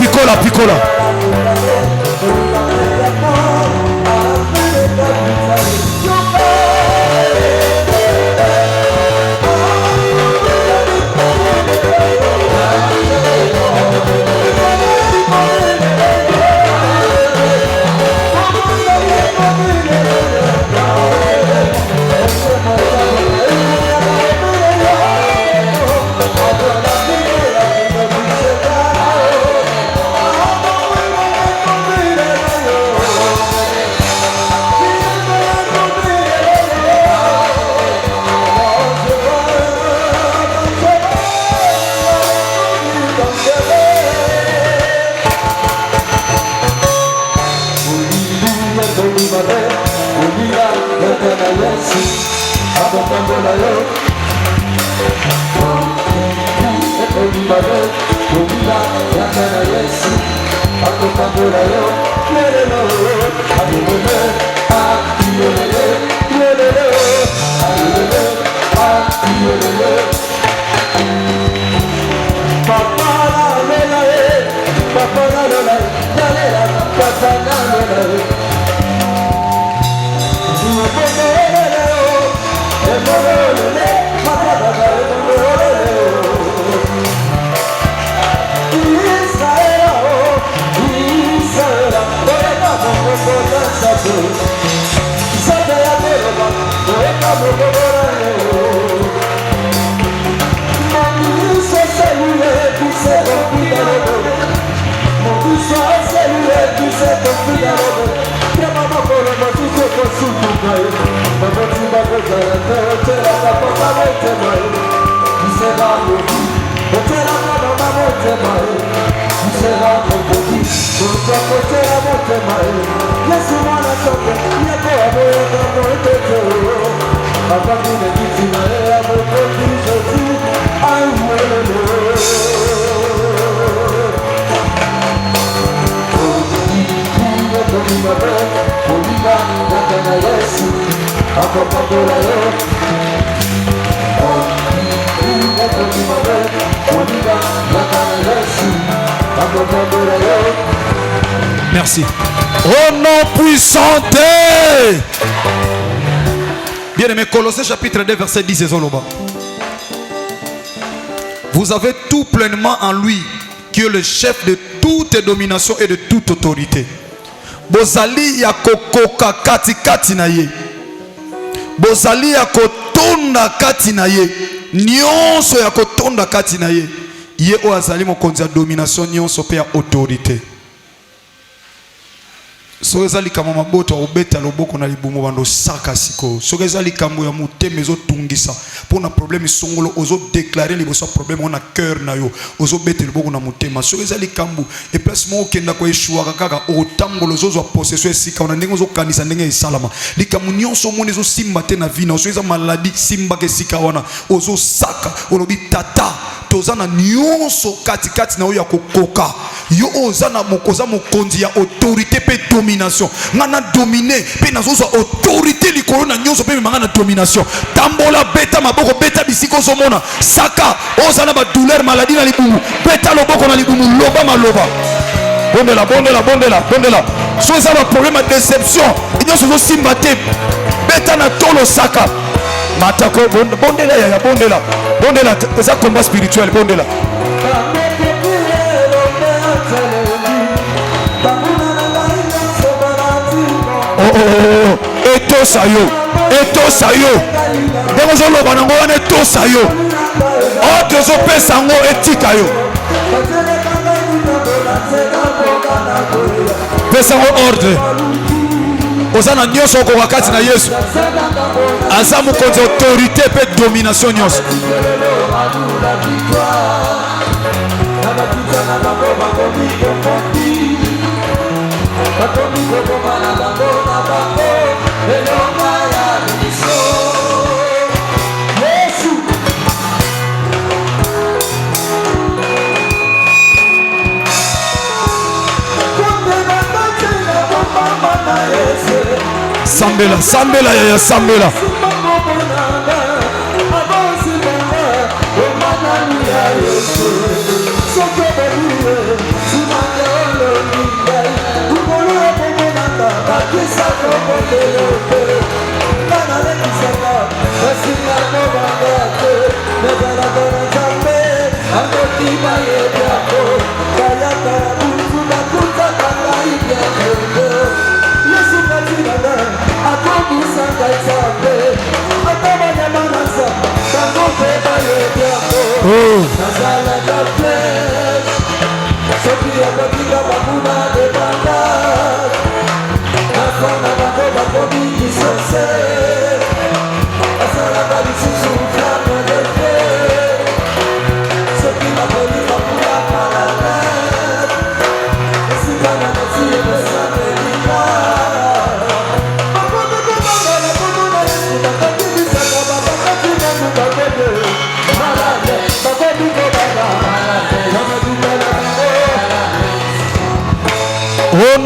Merci. Au nom puissant de... Bien-aimé, Colossiens chapitre 2 verset 10 et Zoloba. Vous avez tout pleinement en lui, qui est le chef de toute domination et de toute autorité. Bozali ya kokoka kati kati na ye. Bozali ya kotonda kati na ye. Nyonso ya kotonda kati na ye. Ye o azali mokonzi ya domination nyonso pe ya autorité. Soki likambo mabota obeta loboko na libumu bando saka siko. Soki likambo ya mutema ezotungisa pona problème songolo ozo déclarer liboso problème on a cœur na yo ozo beta loboko na mutema. Soki likambo e place mo okenda ko eshua kaka otambolo zozo possession esika ona ndenge ozo kanisa ndenge esalama. Likambo nyonso moni ezo simba te na vie na soki maladie simba ke sika wana ozo saka olobi tata tozana nyonso kati kati na oya kokoka. Yo ozana mokoza mokonzi ya autorité pe domination. Ngana dominer pe nazoza autorité likolo na nyonso pe mangana domination. Tambola beta maboko beta bisiko zomona. Saka ozana ba douleur maladie na libumu. Beta loboko na libumu loba maloba. Bondela bondela bondela bondela. So ça va problème de déception. Nyonso zo simbate. Beta na tolo saka. Matako bondela ya bondela. Bondela ça combat spirituel bondela. Eto sayo ndenge ozoloba nango wana eto sayo ordre ezopesa yango etika yo pesa yango ordre oza na nyonso okoka kati na Yesu aza mokonzi autorité pe domination nyonso Sambela, sambela ya sambela.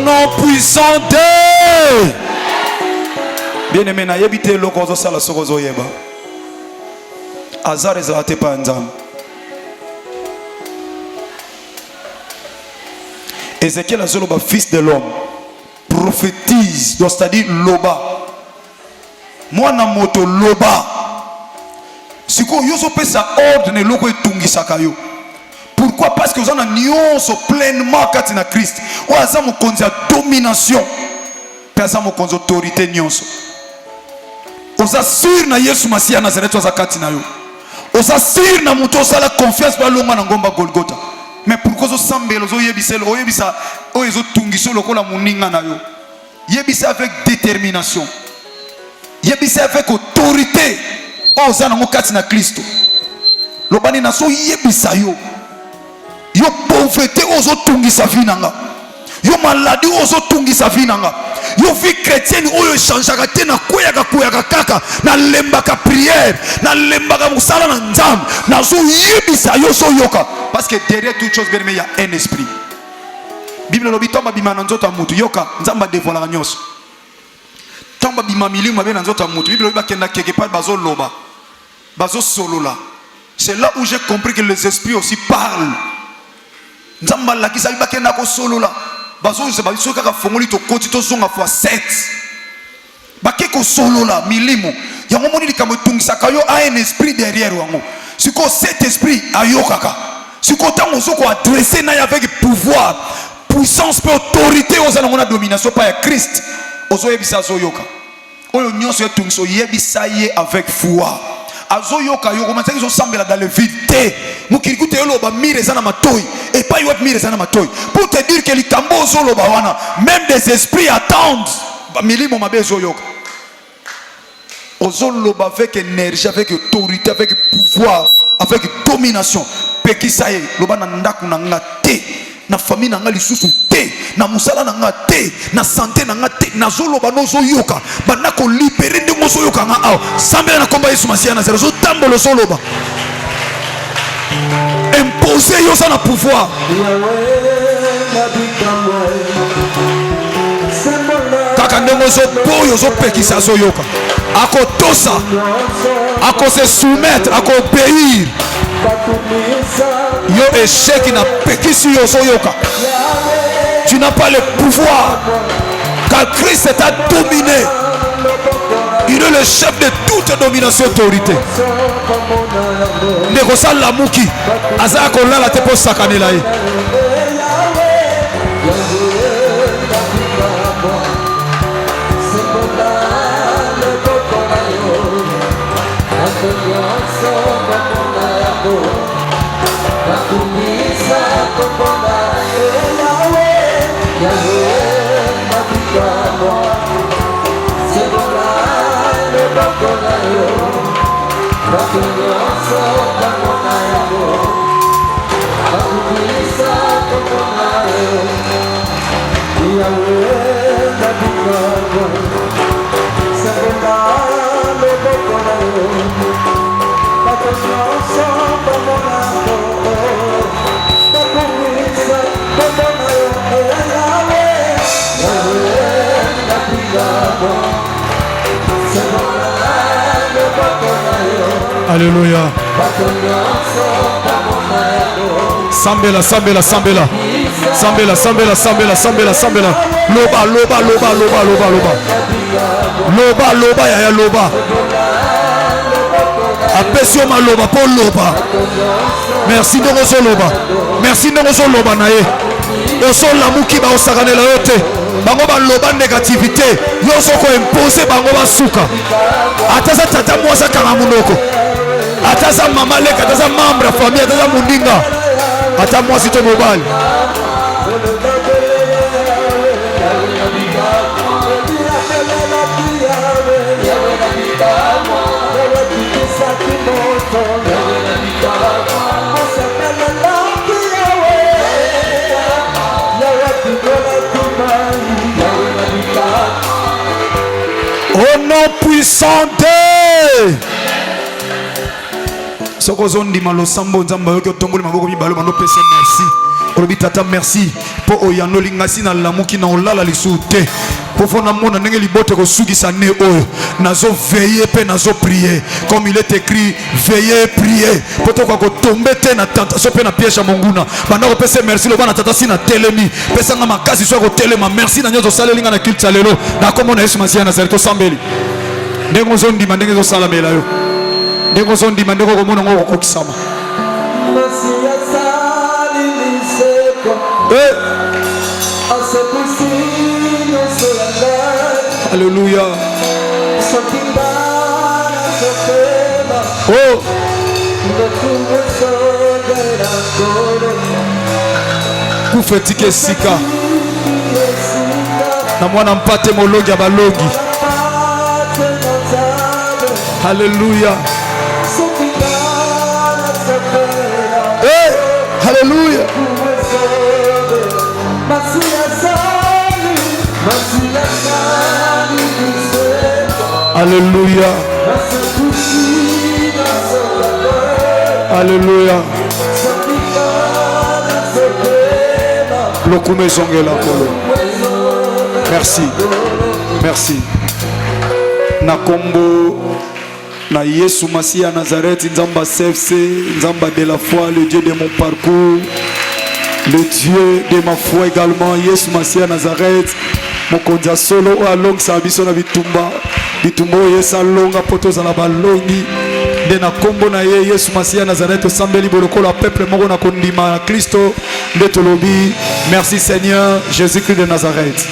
nom puissant de bien-aimé na yebite loko sala sokozo yeba azar ezate pa nzam. Ézéchiel azoloba fils de l'homme prophétise, donc c'est-à-dire loba moi na moto loba siko yoso pesa ordre ne loko etungisaka yo. Pourquoi? Parce que vous en avez nyonso pleinement kati na Christ. Ou aza mokonzi ya domination. Pe aza mokonzi autorité nyonso. Oza sur na Yesu Masiya Nazareth oza kati na yo. Oza sur na muto osala confiance ba longa na ngomba Golgotha. Mais pourquoi zo sambelo zo yebiselo oyebisa oyo zo tungiso lokola muninga na yo. Yebisa avec détermination. Yebisa avec autorité. Oza na mokati na Kristo. Lobani na so yebisa yo. Yo pauvreté ozo tungisa vinanga. Yo maladie ozo tungisa vinanga. Yo vie chrétienne oyo changeaka te na kuyaka kaka na lembaka prière na lembaka musala na nzambe na zo yebisa yo so yoka parce que derrière toute chose bien il y a un esprit. Bible lobi tomba bima na nzoto mutu yoka nzamba devola nyonso. Tomba bima milimo be na nzoto mutu. Bible lobi bakenda quelque part bazo loba. Bazo solola. C'est là où j'ai compris que les esprits aussi parlent. Nzamba la kisa bakenda ko solola. Bazo se babiso kaka fongoli to koti to zonga fois 7. Bake ko solola milimo. Yango moni likambo tungisaka yo a un esprit derrière wango. Siko cet esprit ayokaka. Siko tango soko adresser na avec pouvoir, puissance et autorité aux anona domination par Christ. Ozo yebisa zo yoka. Oyo nyonso etungiso yebisa ye avec foi. Azo yoka yo commencer qu'ils ont semblé dans le vide. Mukirikute yo loba mire zana matoi et pas yo mire zana matoi. Pour te dire que les tambo zo loba wana même des esprits attendent. Ba milimo mabe zo yoka. Ozo loba avec énergie, avec autorité, avec pouvoir, avec domination. Pekisaye loba na ndaku na ngate. Na famille na nga lisusu te na musala na nga te na santé na nga te na zoloba no zo yoka bana ko libérer ndingo zo yoka nga aw sambela na komba Yesu Masiya na zero zo tambolo zoloba imposer yo ça na pouvoir kaka ndingo zo boyo zo pekisa zo yoka ako tosa ako se soumettre ako obéir yo échec na pekisi yo so yoka. Tu n'as pas le pouvoir car Christ t'a dominé. Il est le chef de toute domination et autorité. Negosa la muki aza ko la te po sakanela ye. Alléluia. Sambela, sambela, sambela. Sambela, sambela, sambela, sambela, sambela. Loba, loba, loba, loba, loba, loba. Loba, loba, ya loba. Apesio ma loba, pour loba. Merci de nous loba. Merci de nous loba nae. Oso la muki ba osakane la yote. Bango ba loba négativité. Yo soko imposer bango ba suka. Ataza tata mwasa kanga munoko. Ataza mama leka, ataza membre famille, ataza mundinga. Ata mwasi to mobile. Au nom puissant de Sokozondi malo sambo nzamba yoke tomboli maboko mibalo mano pese merci. olobi tata merci po oyanoli ngasi na lamuki na olala lisu te po fona mona ndenge libote kosukisa ne oyo nazo veiller pe nazo prier comme il est écrit veiller prier po to ko tomber te na tentation pe na piège ya monguna banda ko pesa merci lo bana tata sina telemi pesa nga makasi so ko telema merci na nyozo salelinga na kilta lelo na komona Yesu Masiya na Nazareth sambeli ndenge zondima ndenge zo salamela yo ndenge zondima ndenge ko mona ngo kokisama Alléluia. Oh. Kufetike sika na mwana mpate molongi ya balongi. Alléluia. Hey, Alléluia. Alléluia. Alléluia. Lokume zongela kolo. Merci. Merci. Na kombo na Yesu Masiya Nazareth, Nzamba CFC, Nzamba de la foi, le Dieu de mon parcours, le Dieu de ma foi également, Yesu Masiya Nazareth. Mokonza solo o along sa biso na bitumba bitumbo yesa longa poto za la balongi de na kombo na ye Yesu Masiya Nazareth osambeli boloko la peuple moko na kondima na Kristo de tolobi. Merci Seigneur Jésus-Christ de Nazareth.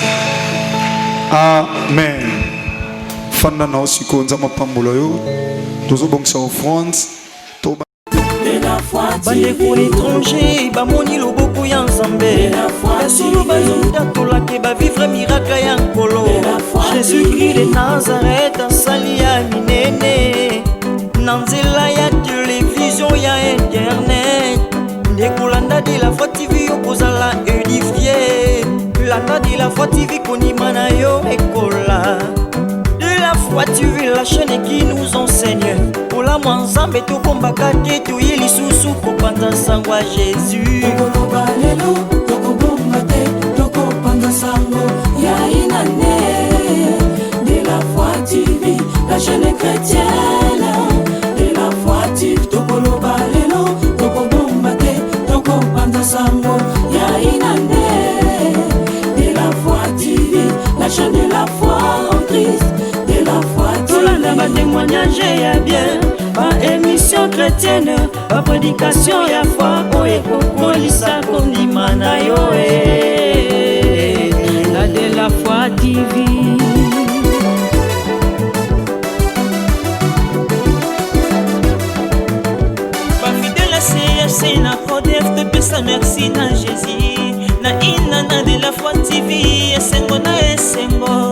Amen. Fanda na osiko nzama pambola yo tozo bongisa offrande to bandeko étranger bamoni loboko ya nzambe esolo bazotatola bavivre miracle ya nkolo. Jésus-Christ de Nazareth asali ya minene na nzela ya télévision ya internet ndekolanda de la foi TV okozala édifié landa de la foi TV konima na yo ekola. La foi TV, la chaîne qui nous enseigne. Pour la mwanzambe to kombaka te to yeli susu ko panda sangwa Jésus. Toko balelo, toko bomba te, toko panda sango ya inane. De la foi TV, la chaîne chrétienne. De la foi TV, toko balelo, toko bomba te, toko panda sango ya inane. De la foi TV, la chaîne de la foi en Christ. Ba témoignage ya bien, ba émission chrétienne, ba prédication ya foi, oye kokolisa kondima na yo la de la foi TV. Ba fidèle à CFC na Codef te pesa merci na Jésus, na inana de la foi TV, esengo na esengo.